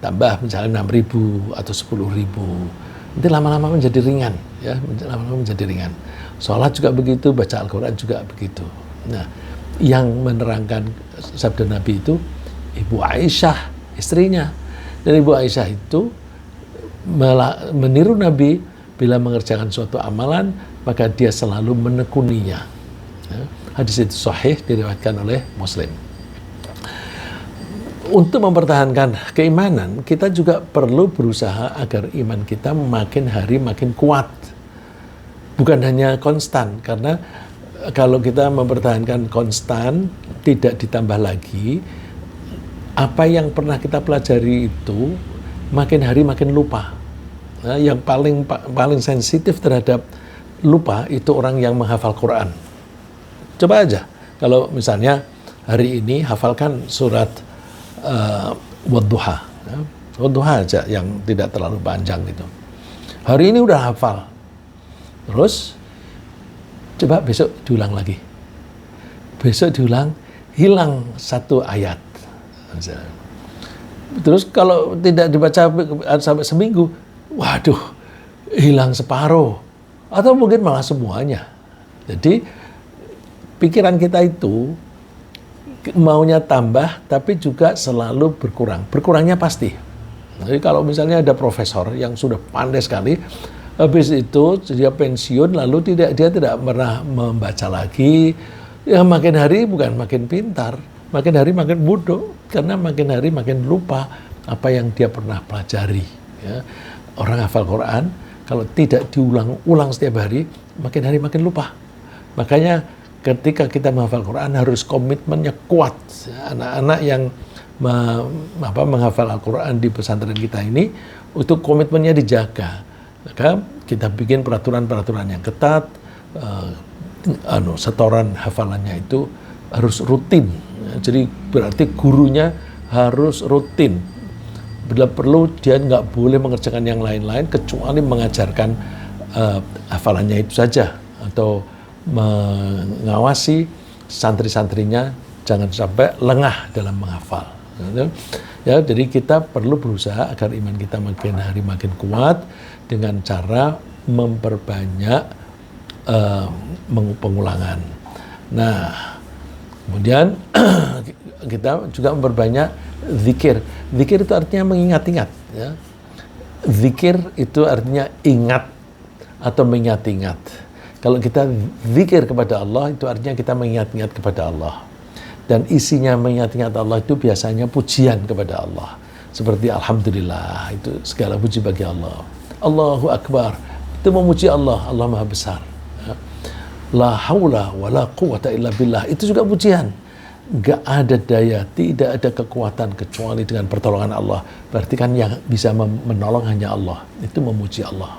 tambah misalnya 6.000 atau 10.000. Nanti lama-lama menjadi ringan, ya, lama-lama menjadi ringan. Sholat juga begitu, baca Al-Quran juga begitu. Nah, yang menerangkan sabda Nabi itu Ibu Aisyah, istrinya. Dan Ibu Aisyah itu meniru Nabi, bila mengerjakan suatu amalan, maka dia selalu menekuninya. Ya, hadis itu sahih, diriwayatkan oleh Muslim. Untuk mempertahankan keimanan, kita juga perlu berusaha agar iman kita makin hari makin kuat. Bukan hanya konstan, karena kalau kita mempertahankan konstan, tidak ditambah lagi, apa yang pernah kita pelajari itu makin hari makin lupa. Nah, yang paling sensitif terhadap lupa itu orang yang menghafal Quran. Coba aja, kalau misalnya hari ini hafalkan surat Wadduha, ya. Wadduha aja yang tidak terlalu panjang gitu. Hari ini udah hafal, terus coba besok diulang lagi. Besok diulang, hilang 1 ayat. Terus kalau tidak dibaca sampai seminggu, waduh, hilang separuh, atau mungkin malah semuanya. Jadi pikiran kita itu maunya tambah, tapi juga selalu berkurang. Berkurangnya pasti. Jadi kalau misalnya ada profesor yang sudah pandai sekali, habis itu dia pensiun, lalu dia tidak pernah membaca lagi, ya makin hari bukan makin pintar, makin hari makin bodoh, karena makin hari makin lupa apa yang dia pernah pelajari. Ya. Orang hafal Quran, kalau tidak diulang-ulang setiap hari, makin hari makin lupa. Makanya ketika kita menghafal Quran harus komitmennya kuat. Anak-anak yang menghafal Al-Quran di pesantren kita ini, untuk komitmennya dijaga. Maka kita bikin peraturan-peraturan yang ketat, setoran hafalannya itu harus rutin. Jadi berarti gurunya harus rutin. Bila perlu dia nggak boleh mengerjakan yang lain-lain kecuali mengajarkan hafalannya itu saja, atau mengawasi santri-santrinya jangan sampai lengah dalam menghafal. Ya, jadi kita perlu berusaha agar iman kita makin hari makin kuat dengan cara memperbanyak pengulangan. Nah, kemudian kita juga memperbanyak zikir. Zikir itu artinya mengingat-ingat. Ya. Zikir itu artinya ingat atau mengingat-ingat. Kalau kita zikir kepada Allah, itu artinya kita mengingat-ingat kepada Allah. Dan isinya mengingat-ingat Allah itu biasanya pujian kepada Allah. Seperti Alhamdulillah, itu segala puji bagi Allah. Allahu Akbar, itu memuji Allah, Allah Maha Besar. La haula wa la quwata illa billah, itu juga pujian. Gak ada daya, tidak ada kekuatan kecuali dengan pertolongan Allah. Berarti kan yang bisa menolong hanya Allah, itu memuji Allah.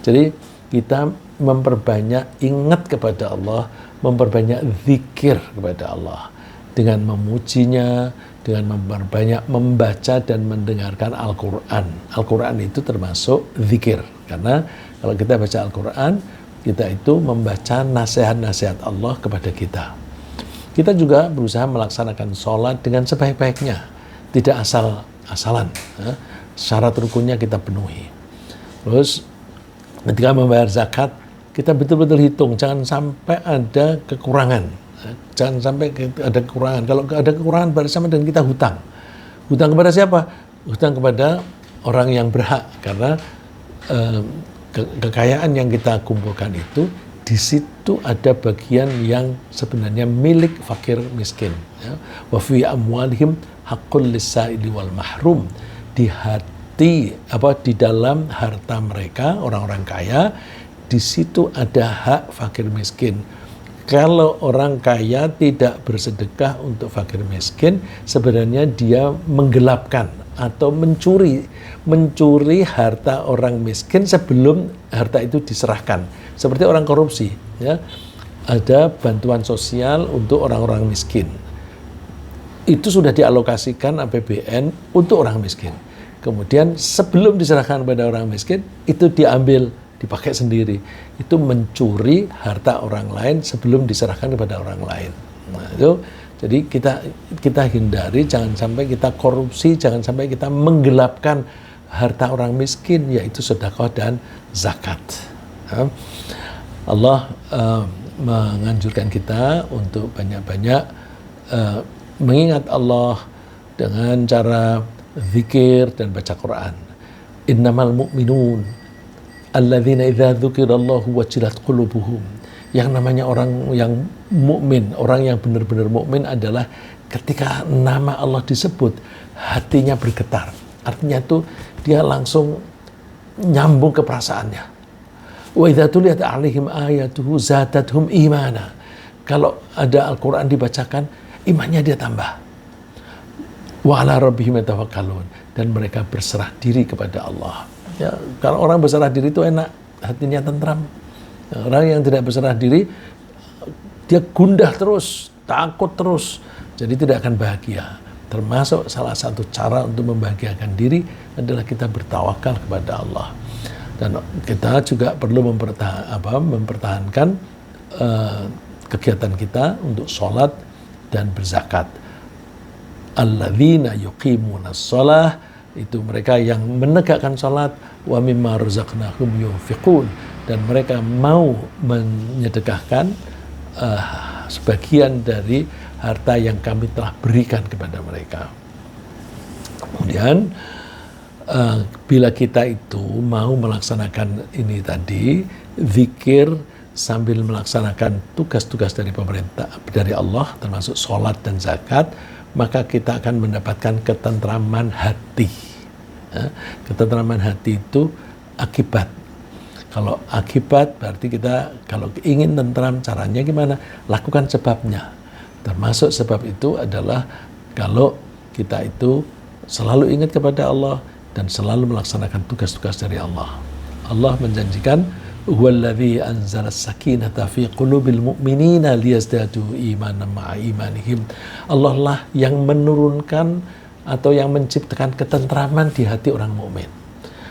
Jadi kita memperbanyak ingat kepada Allah, memperbanyak zikir kepada Allah dengan memujinya, dengan memperbanyak membaca dan mendengarkan Al-Quran. Al-Quran itu termasuk zikir, karena kalau kita baca Al-Quran, kita itu membaca nasihat-nasihat Allah kepada kita. Kita juga berusaha melaksanakan sholat dengan sebaik-baiknya, tidak asal-asalan. Syarat rukunnya kita penuhi. Terus ketika membayar zakat, kita betul-betul hitung, jangan sampai ada kekurangan. Jangan sampai ada kekurangan. Kalau ada kekurangan berarti sama dengan kita hutang. Hutang kepada siapa? Hutang kepada orang yang berhak, karena kekayaan yang kita kumpulkan itu, di situ ada bagian yang sebenarnya milik fakir miskin. Wa fi amwalihim haqqul lis-sa'ili wal mahrum. Di dalam harta mereka, orang-orang kaya, di situ ada hak fakir miskin. Kalau orang kaya tidak bersedekah untuk fakir miskin, sebenarnya dia menggelapkan atau mencuri harta orang miskin sebelum harta itu diserahkan. Seperti orang korupsi, ya. Ada bantuan sosial untuk orang-orang miskin. Itu sudah dialokasikan APBN untuk orang miskin. Kemudian sebelum diserahkan pada orang miskin, itu diambil, dipakai sendiri. Itu mencuri harta orang lain sebelum diserahkan kepada orang lain. Nah, itu jadi kita hindari, jangan sampai kita korupsi, jangan sampai kita menggelapkan harta orang miskin, yaitu sedekah dan zakat. Allah menganjurkan kita untuk banyak-banyak mengingat Allah dengan cara zikir dan baca Quran. Innamal mu'minun alladzina idza dzukirallahu wajilat qulubuhum. Yang namanya orang yang mukmin, orang yang benar-benar mukmin adalah ketika nama Allah disebut, hatinya bergetar. Artinya itu dia langsung nyambung ke perasaannya. Wa idza tuliyat 'alaihim ayatuhu zadatuhum imana. Kalau ada Al-Qur'an dibacakan, imannya dia tambah. Wa 'ala rabbihim yatawakkalun, dan mereka berserah diri kepada Allah. Ya, kalau orang berserah diri itu enak, hatinya tentram. Orang yang tidak berserah diri, dia gundah terus, takut terus, jadi tidak akan bahagia. Termasuk salah satu cara untuk membahagiakan diri adalah kita bertawakal kepada Allah. Dan kita juga perlu mempertahankan kegiatan kita untuk sholat dan berzakat. Alladzina yuqimunas shalah, itu mereka yang menegakkan sholat, wa mimma razaqnahum yunfiqun, dan mereka mau menyedekahkan sebagian dari harta yang kami telah berikan kepada mereka. Kemudian bila kita itu mau melaksanakan ini tadi, zikir sambil melaksanakan tugas-tugas dari pemerintah, dari Allah, termasuk sholat dan zakat, maka kita akan mendapatkan ketentraman hati. Ketentraman hati itu akibat. Kalau akibat berarti kita kalau ingin tentram, caranya gimana? Lakukan sebabnya. Termasuk sebab itu adalah kalau kita itu selalu ingat kepada Allah dan selalu melaksanakan tugas-tugas dari Allah. Allah menjanjikan, "Huwallazi anzala as-sakinata fi qulubil mu'minina liyazdadu imanan ma'a imanihim." Allah lah yang menurunkan atau yang menciptakan ketentraman di hati orang mukmin.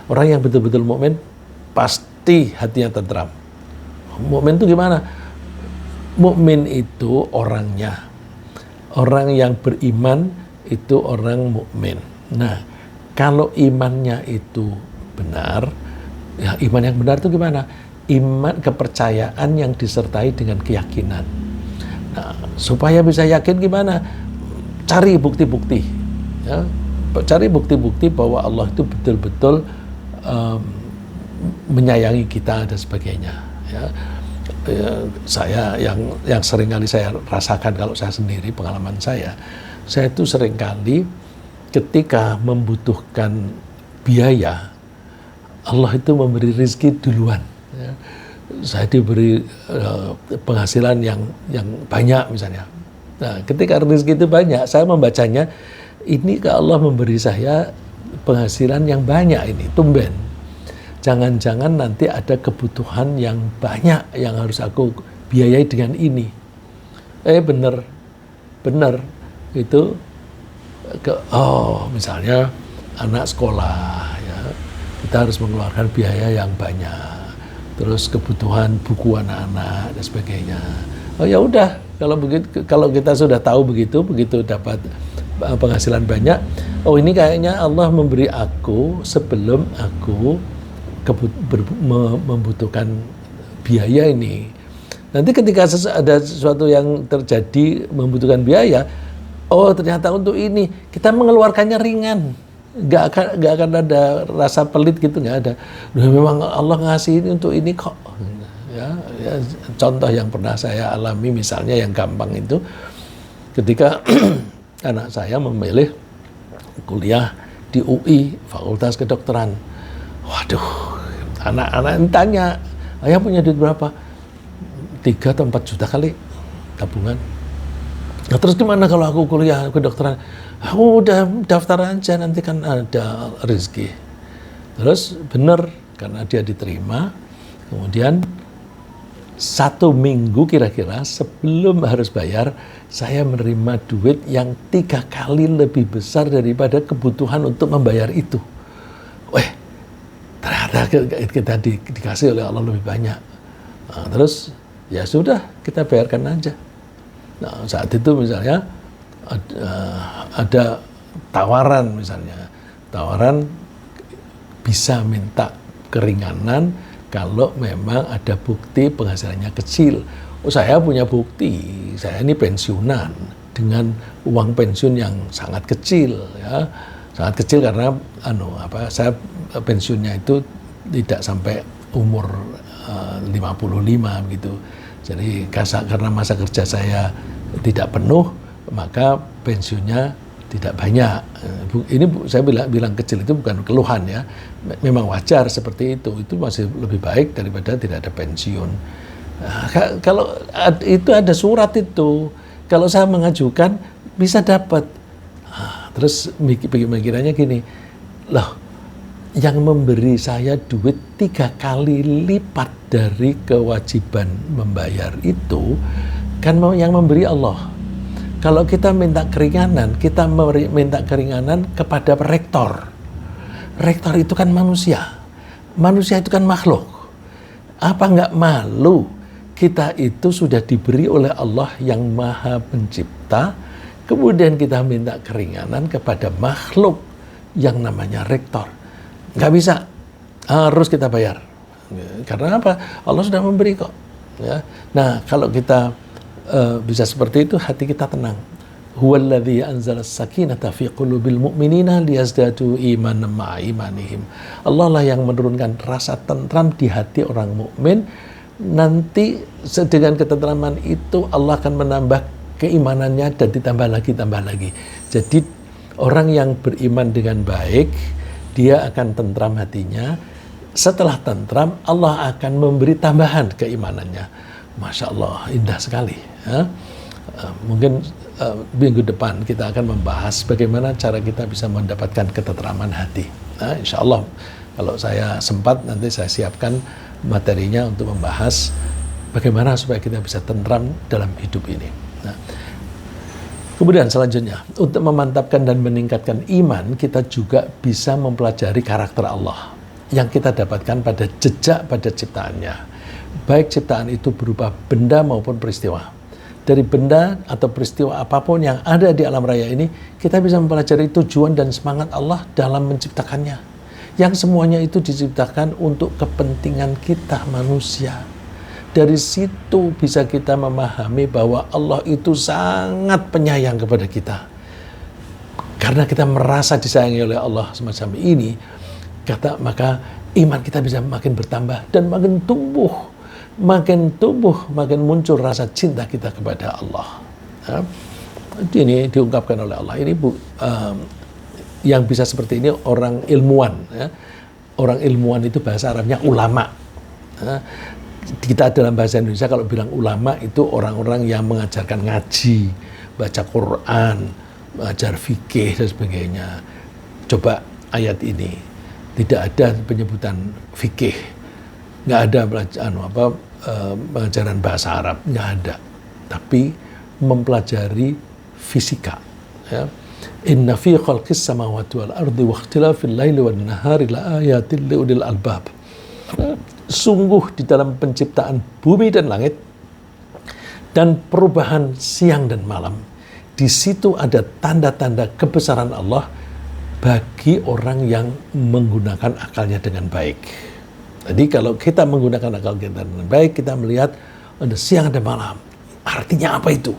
Orang yang betul-betul mukmin pasti hatinya tentram. Mukmin itu gimana? Mukmin itu orangnya, orang yang beriman itu orang mukmin. Nah, kalau imannya itu benar, ya iman yang benar itu gimana? Iman, kepercayaan yang disertai dengan keyakinan. Nah, supaya bisa yakin gimana? Cari bukti-bukti, ya. Cari bukti-bukti bahwa Allah itu betul-betul menyayangi kita dan sebagainya. Ya. Saya yang sering kali saya rasakan kalau saya sendiri, pengalaman saya itu sering kali ketika membutuhkan biaya, Allah itu memberi rezeki duluan. Ya. Saya diberi penghasilan yang banyak misalnya. Nah, ketika rezeki itu banyak, saya membacanya, ini ke Allah memberi saya penghasilan yang banyak ini, tumben. jangan-jangan nanti ada kebutuhan yang banyak yang harus aku biayai dengan ini. Bener itu misalnya anak sekolah ya, kita harus mengeluarkan biaya yang banyak, terus kebutuhan buku anak-anak dan sebagainya. Ya udah, kalau kita sudah tahu begitu dapat penghasilan banyak, ini kayaknya Allah memberi aku sebelum aku membutuhkan biaya ini. Nanti ketika ada sesuatu yang terjadi membutuhkan biaya, ternyata untuk ini kita mengeluarkannya ringan, nggak akan ada rasa pelit gitu, nggak ada. Memang Allah ngasih ini untuk ini kok. Ya, contoh yang pernah saya alami misalnya yang gampang itu, ketika anak saya memilih kuliah di UI Fakultas Kedokteran. Waduh, anak-anak tanya, ayah punya duit berapa? 3 atau 4 juta kali tabungan. Nah, terus gimana kalau aku kuliah kedokteran? Aku udah daftar aja, nanti kan ada rezeki. Terus bener, karena dia diterima, kemudian 1 minggu kira-kira sebelum harus bayar, saya menerima duit yang 3 kali lebih besar daripada kebutuhan untuk membayar itu. Ternyata kita dikasih oleh Allah lebih banyak. Nah, terus ya sudah, kita bayarkan aja. Nah, saat itu misalnya ada tawaran, bisa minta keringanan kalau memang ada bukti penghasilannya kecil. Saya punya bukti, saya ini pensiunan dengan uang pensiun yang sangat kecil, ya. Sangat kecil karena saya pensiunnya itu tidak sampai umur 55 begitu. Jadi karena masa kerja saya tidak penuh, maka pensiunnya tidak banyak. Ini saya bilang kecil itu bukan keluhan ya. Memang wajar seperti itu. Itu masih lebih baik daripada tidak ada pensiun. Kalau itu ada surat itu, kalau saya mengajukan bisa dapat. Terus pikirannya gini, loh, yang memberi saya duit 3 kali lipat dari kewajiban membayar itu kan yang memberi Allah. Kalau kita minta keringanan kepada rektor. Rektor itu kan manusia itu kan makhluk. Apa nggak malu kita itu sudah diberi oleh Allah yang Maha Pencipta, kemudian kita minta keringanan kepada makhluk yang namanya rektor. Nggak bisa, harus kita bayar. Karena apa? Allah sudah memberi kok. Ya. Nah, kalau kita bisa seperti itu, hati kita tenang. Huwallazi anzala as-sakinata fi qulubil mu'minina liyazdadu imanan ma'a imanihim. Allah lah yang menurunkan rasa tentram di hati orang mukmin. Nanti dengan ketentraman itu Allah akan menambah keimanannya dan ditambah lagi. Jadi orang yang beriman dengan baik, dia akan tentram hatinya. Setelah tentram, Allah akan memberi tambahan keimanannya. Masya Allah, indah sekali. Ya. Mungkin minggu depan kita akan membahas bagaimana cara kita bisa mendapatkan ketentraman hati. Nah, insya Allah, kalau saya sempat nanti saya siapkan materinya untuk membahas bagaimana supaya kita bisa tentram dalam hidup ini. Nah, kemudian selanjutnya, untuk memantapkan dan meningkatkan iman, kita juga bisa mempelajari karakter Allah yang kita dapatkan pada jejak pada ciptaannya. Baik ciptaan itu berupa benda maupun peristiwa. Dari benda atau peristiwa apapun yang ada di alam raya ini, kita bisa mempelajari tujuan dan semangat Allah dalam menciptakannya. Yang semuanya itu diciptakan untuk kepentingan kita manusia. Dari situ bisa kita memahami bahwa Allah itu sangat penyayang kepada kita. Karena kita merasa disayangi oleh Allah semacam ini, maka iman kita bisa makin bertambah dan makin tumbuh, makin muncul rasa cinta kita kepada Allah. Ya. Ini diungkapkan oleh Allah. Ini yang bisa seperti ini orang ilmuwan. Ya. Orang ilmuwan itu bahasa Arabnya ulama. Ya. Kita dalam bahasa Indonesia kalau bilang ulama itu orang-orang yang mengajarkan ngaji, baca Quran, belajar fikih dan sebagainya. Coba ayat ini. Tidak ada penyebutan fikih, nggak ada pelajaran bahasa Arab, nggak ada. Tapi mempelajari fisika. Ya. Inna fi khalqis samawati wal ardi wa ikhtilafil laili wan nahari la ayatil liulil albab. Sungguh di dalam penciptaan bumi dan langit dan perubahan siang dan malam, di situ ada tanda-tanda kebesaran Allah bagi orang yang menggunakan akalnya dengan baik. Jadi kalau kita menggunakan akal kita dengan baik, kita melihat ada siang ada malam. Artinya apa itu?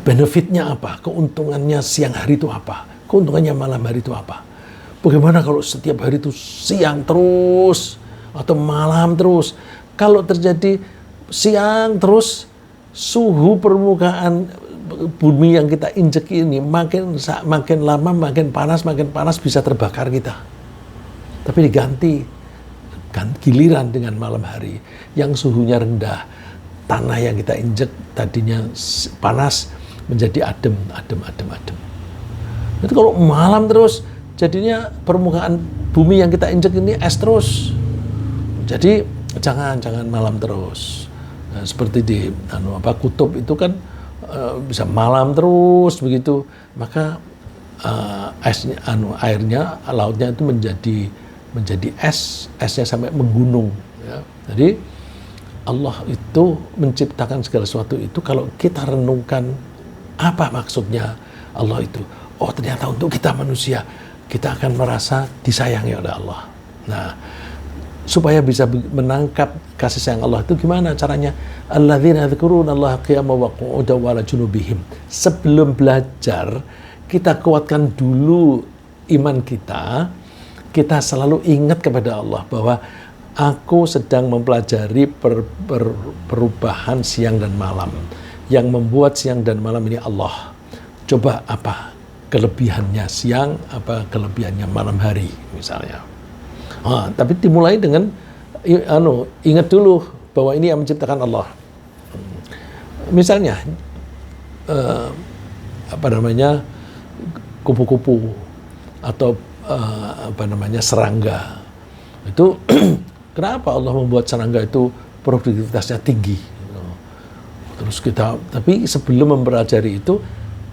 Benefitnya apa? Keuntungannya siang hari itu apa? Keuntungannya malam hari itu apa? Bagaimana kalau setiap hari itu siang terus atau malam terus? Kalau terjadi siang terus, suhu permukaan bumi yang kita injek ini makin lama makin panas bisa terbakar kita. Tapi diganti giliran dengan malam hari yang suhunya rendah, tanah yang kita injek tadinya panas menjadi adem. Itu kalau malam terus jadinya permukaan bumi yang kita injek ini es terus. Jadi jangan malam terus. Nah, seperti di kutub itu kan bisa malam terus begitu, maka airnya lautnya itu menjadi esnya sampai menggunung. Ya. Jadi Allah itu menciptakan segala sesuatu itu kalau kita renungkan apa maksudnya Allah itu. Oh ternyata untuk kita manusia kita akan merasa disayangi oleh Allah. Nah, supaya bisa menangkap kasih sayang Allah itu gimana caranya? Alladzina yadhkurunallaha qiyaman wa qu'udan wa 'ala junubihim. Sebelum belajar, kita kuatkan dulu iman kita. Kita selalu ingat kepada Allah bahwa aku sedang mempelajari perubahan siang dan malam. Yang membuat siang dan malam ini Allah. Coba apa kelebihannya siang, apa kelebihannya malam hari misalnya. Tapi dimulai dengan ingat dulu bahwa ini yang menciptakan Allah. Misalnya kupu-kupu atau serangga. Itu kenapa Allah membuat serangga itu produktivitasnya tinggi? Terus tapi sebelum mempelajari itu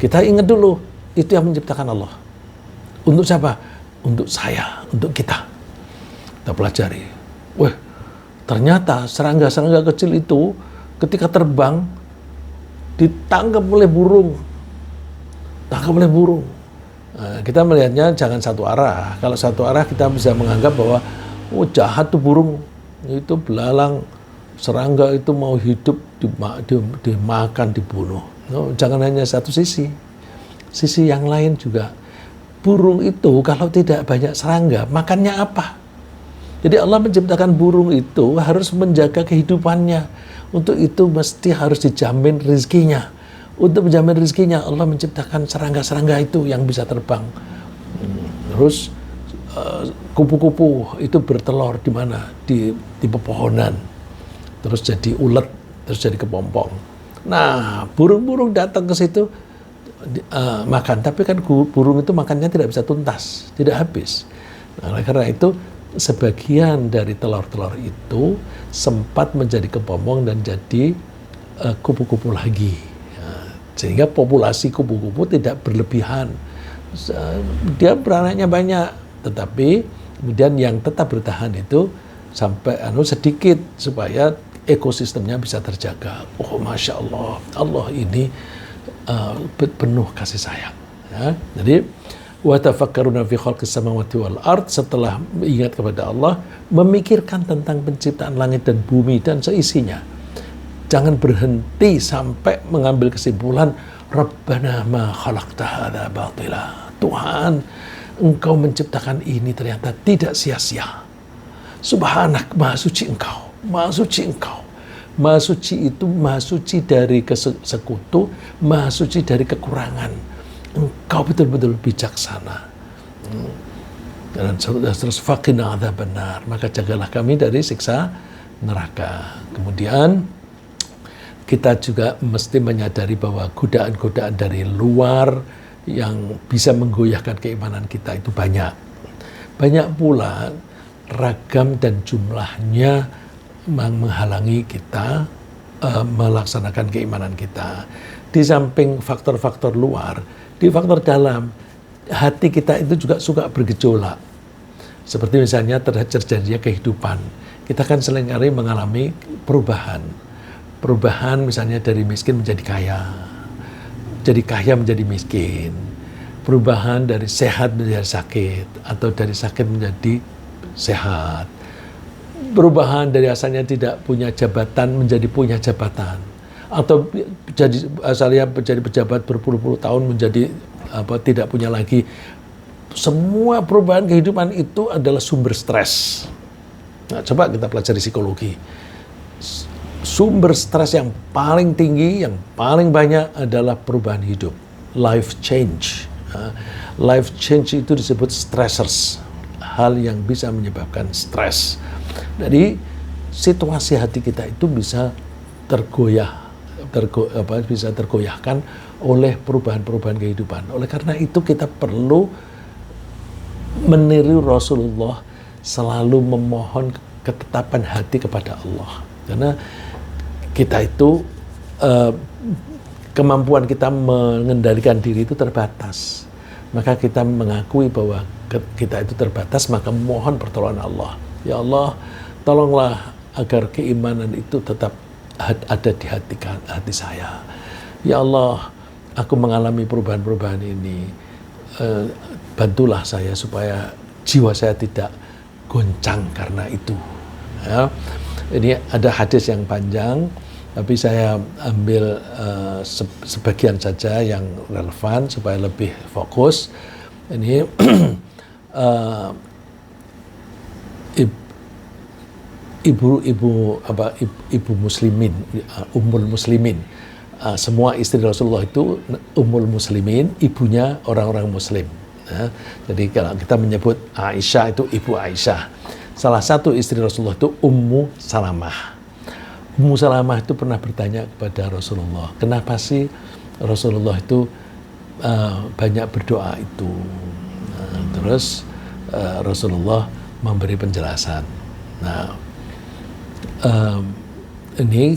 kita ingat dulu itu yang menciptakan Allah. Untuk siapa? Untuk saya, untuk kita. Kita pelajari. Wah, ternyata serangga-serangga kecil itu ketika terbang ditangkap oleh burung. Nah, kita melihatnya jangan satu arah. Kalau satu arah kita bisa menganggap bahwa jahat tuh burung, itu belalang, serangga itu mau hidup dimakan, dibunuh. No, jangan hanya satu sisi. Sisi yang lain juga. Burung itu kalau tidak banyak serangga, makannya apa? Jadi Allah menciptakan burung itu harus menjaga kehidupannya. Untuk itu mesti harus dijamin rezekinya. Untuk menjamin rezekinya Allah menciptakan serangga-serangga itu yang bisa terbang. Terus kupu-kupu itu bertelur di mana? Di pepohonan. Terus jadi ulet, terus jadi kepompong. Nah, burung-burung datang ke situ makan. Tapi kan burung itu makannya tidak bisa tuntas, tidak habis. Nah, karena itu sebagian dari telur-telur itu sempat menjadi kepompong dan jadi kupu-kupu lagi. Sehingga populasi kupu-kupu tidak berlebihan. Dia beranaknya banyak, tetapi kemudian yang tetap bertahan itu sampai sedikit supaya ekosistemnya bisa terjaga. Oh, Masya Allah, Allah ini penuh kasih sayang. Ya. Jadi wa tafakkaruna fi khalqis samawati wal ard, setelah ingat kepada Allah, memikirkan tentang penciptaan langit dan bumi dan seisinya. Jangan berhenti sampai mengambil kesimpulan Rabbana ma khalaqta hadza batila. Tuhan, Engkau menciptakan ini ternyata tidak sia-sia. Subhanak, maha suci Engkau, maha suci Engkau. Maha suci itu maha suci dari sekutu, maha suci dari kekurangan. Engkau betul-betul bijaksana. Dan terus faqina adzabannar, maka jagalah kami dari siksa neraka. Kemudian kita juga mesti menyadari bahwa godaan-godaan dari luar yang bisa menggoyahkan keimanan kita itu banyak. banyak pula ragam dan jumlahnya menghalangi kita melaksanakan keimanan kita. Di samping faktor-faktor luar, di faktor dalam, hati kita itu juga suka bergejolak. Seperti misalnya terjadinya kehidupan. Kita kan seringkali mengalami perubahan. Perubahan misalnya dari miskin menjadi kaya. Jadi kaya menjadi miskin. Perubahan dari sehat menjadi sakit. Atau dari sakit menjadi sehat. Perubahan dari asalnya tidak punya jabatan menjadi punya jabatan. Atau asalnya menjadi pejabat berpuluh-puluh tahun menjadi tidak punya lagi. Semua perubahan kehidupan itu adalah sumber stres. Nah, coba kita pelajari psikologi. Sumber stres yang paling tinggi, yang paling banyak adalah perubahan hidup. Life change. Life change itu disebut stressors. Hal yang bisa menyebabkan stres. Jadi situasi hati kita itu bisa bisa tergoyahkan oleh perubahan-perubahan kehidupan. Oleh karena itu kita perlu meniru Rasulullah, selalu memohon ketetapan hati kepada Allah. Karena kita itu kemampuan kita mengendalikan diri itu terbatas. Maka kita mengakui bahwa kita itu terbatas, maka mohon pertolongan Allah. Ya Allah, tolonglah agar keimanan itu tetap ada di hati saya. Ya Allah, aku mengalami perubahan-perubahan ini. Bantulah saya supaya jiwa saya tidak goncang karena itu. Ya. Ini ada hadis yang panjang, tapi saya ambil sebagian saja yang relevan supaya lebih fokus. Ini ibu muslimin, ummul muslimin. Semua istri Rasulullah itu ummul muslimin, ibunya orang-orang muslim. Nah, jadi kalau kita menyebut Aisyah itu ibu Aisyah. Salah satu istri Rasulullah itu Ummu Salamah. Ummu Salamah itu pernah bertanya kepada Rasulullah, kenapa sih Rasulullah itu banyak berdoa itu? Nah, terus Rasulullah memberi penjelasan. Nah, ini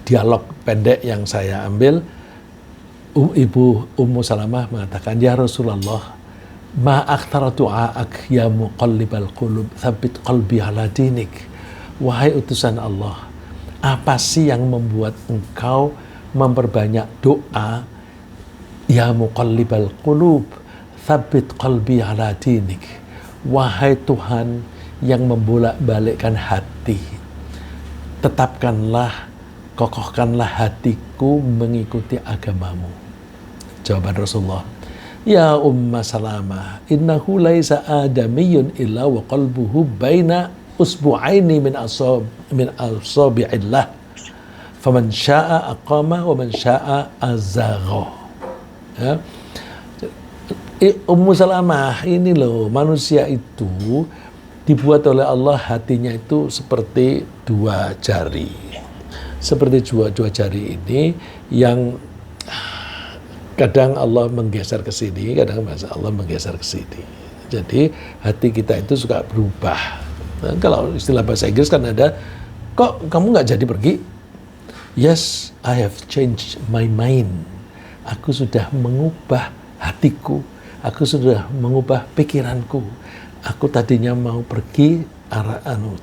dialog pendek yang saya ambil. Ibu Ummu Salamah mengatakan, ya Rasulullah, ma akthara du'aak ya muqallibal qulub, tsabbit qalbi ala dinik. Wahai utusan Allah, apa sih yang membuat engkau memperbanyak doa, ya muqallibal qulub, tsabbit qalbi ala dinik. Wahai Tuhan yang membolak-balikkan hati, tetapkanlah, kokohkanlah hatiku mengikuti agamamu. Jawaban Rasulullah, ya Umma Salamah, innahu laisa adamiyun illa wa qalbuhu baina usbu'aini min asabi'illah. Faman syaa aqama wa man syaa azagha. Ya. Ummu Salamah, ini loh, manusia itu dibuat oleh Allah hatinya itu seperti dua jari. Seperti dua jari ini yang kadang Allah menggeser ke sini, kadang Allah menggeser ke sini. Jadi hati kita itu suka berubah. Nah, kalau istilah bahasa Inggris kan ada, kok kamu nggak jadi pergi? Yes, I have changed my mind. Aku sudah mengubah hatiku. Aku sudah mengubah pikiranku. Aku tadinya mau pergi,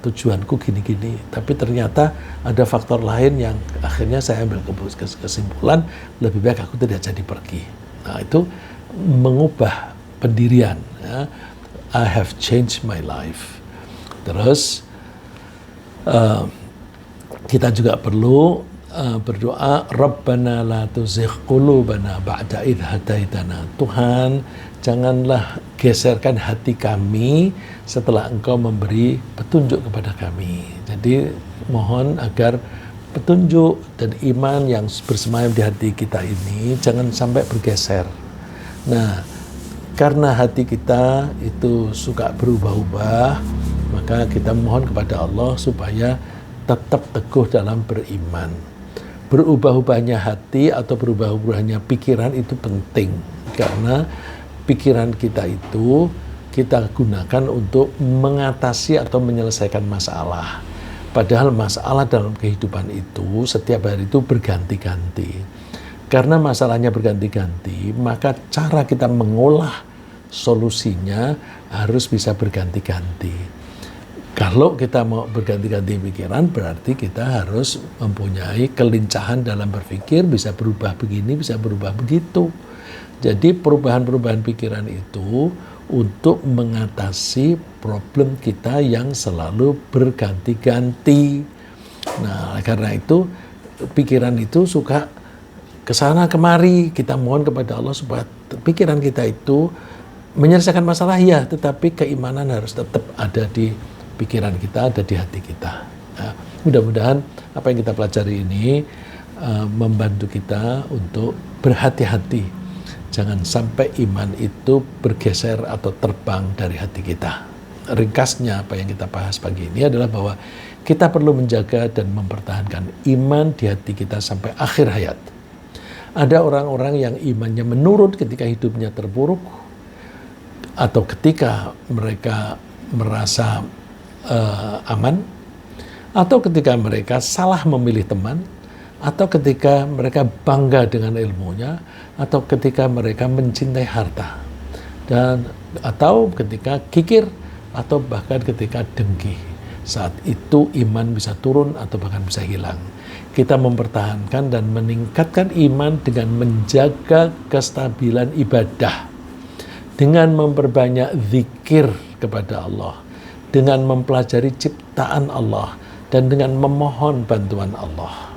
tujuanku gini-gini, tapi ternyata ada faktor lain yang akhirnya saya ambil kesimpulan lebih baik aku tidak jadi pergi. Nah, itu mengubah pendirian. Ya. I have changed my life. Terus kita juga perlu berdoa, Rabbana la tuzigh qulubana ba'da idh hadaitana. Tuhan, janganlah geserkan hati kami setelah Engkau memberi petunjuk kepada kami. Jadi mohon agar petunjuk dan iman yang bersemayam di hati kita ini jangan sampai bergeser. Nah, karena hati kita itu suka berubah-ubah, maka kita mohon kepada Allah supaya tetap teguh dalam beriman. Berubah-ubahnya hati atau berubah-ubahnya pikiran itu penting, karena pikiran kita itu kita gunakan untuk mengatasi atau menyelesaikan masalah. Padahal masalah dalam kehidupan itu setiap hari itu berganti-ganti. Karena masalahnya berganti-ganti, maka cara kita mengolah solusinya harus bisa berganti-ganti. Kalau kita mau berganti-ganti pikiran, berarti kita harus mempunyai kelincahan dalam berpikir, bisa berubah begini, bisa berubah begitu. Jadi perubahan-perubahan pikiran itu untuk mengatasi problem kita yang selalu berganti-ganti. Nah, karena itu pikiran itu suka kesana kemari. Kita mohon kepada Allah supaya pikiran kita itu menyelesaikan masalah, ya, tetapi keimanan harus tetap ada di pikiran kita, ada di hati kita. Nah, mudah-mudahan apa yang kita pelajari ini membantu kita untuk berhati-hati. Jangan sampai iman itu bergeser atau terbang dari hati kita. Ringkasnya apa yang kita bahas pagi ini adalah bahwa kita perlu menjaga dan mempertahankan iman di hati kita sampai akhir hayat. Ada orang-orang yang imannya menurun ketika hidupnya terpuruk, atau ketika mereka merasa aman, atau ketika mereka salah memilih teman, atau ketika mereka bangga dengan ilmunya, atau ketika mereka mencintai harta, dan atau ketika kikir, atau bahkan ketika dengki. Saat itu iman bisa turun atau bahkan bisa hilang. Kita mempertahankan dan meningkatkan iman dengan menjaga kestabilan ibadah, dengan memperbanyak zikir kepada Allah, dengan mempelajari ciptaan Allah, dan dengan memohon bantuan Allah.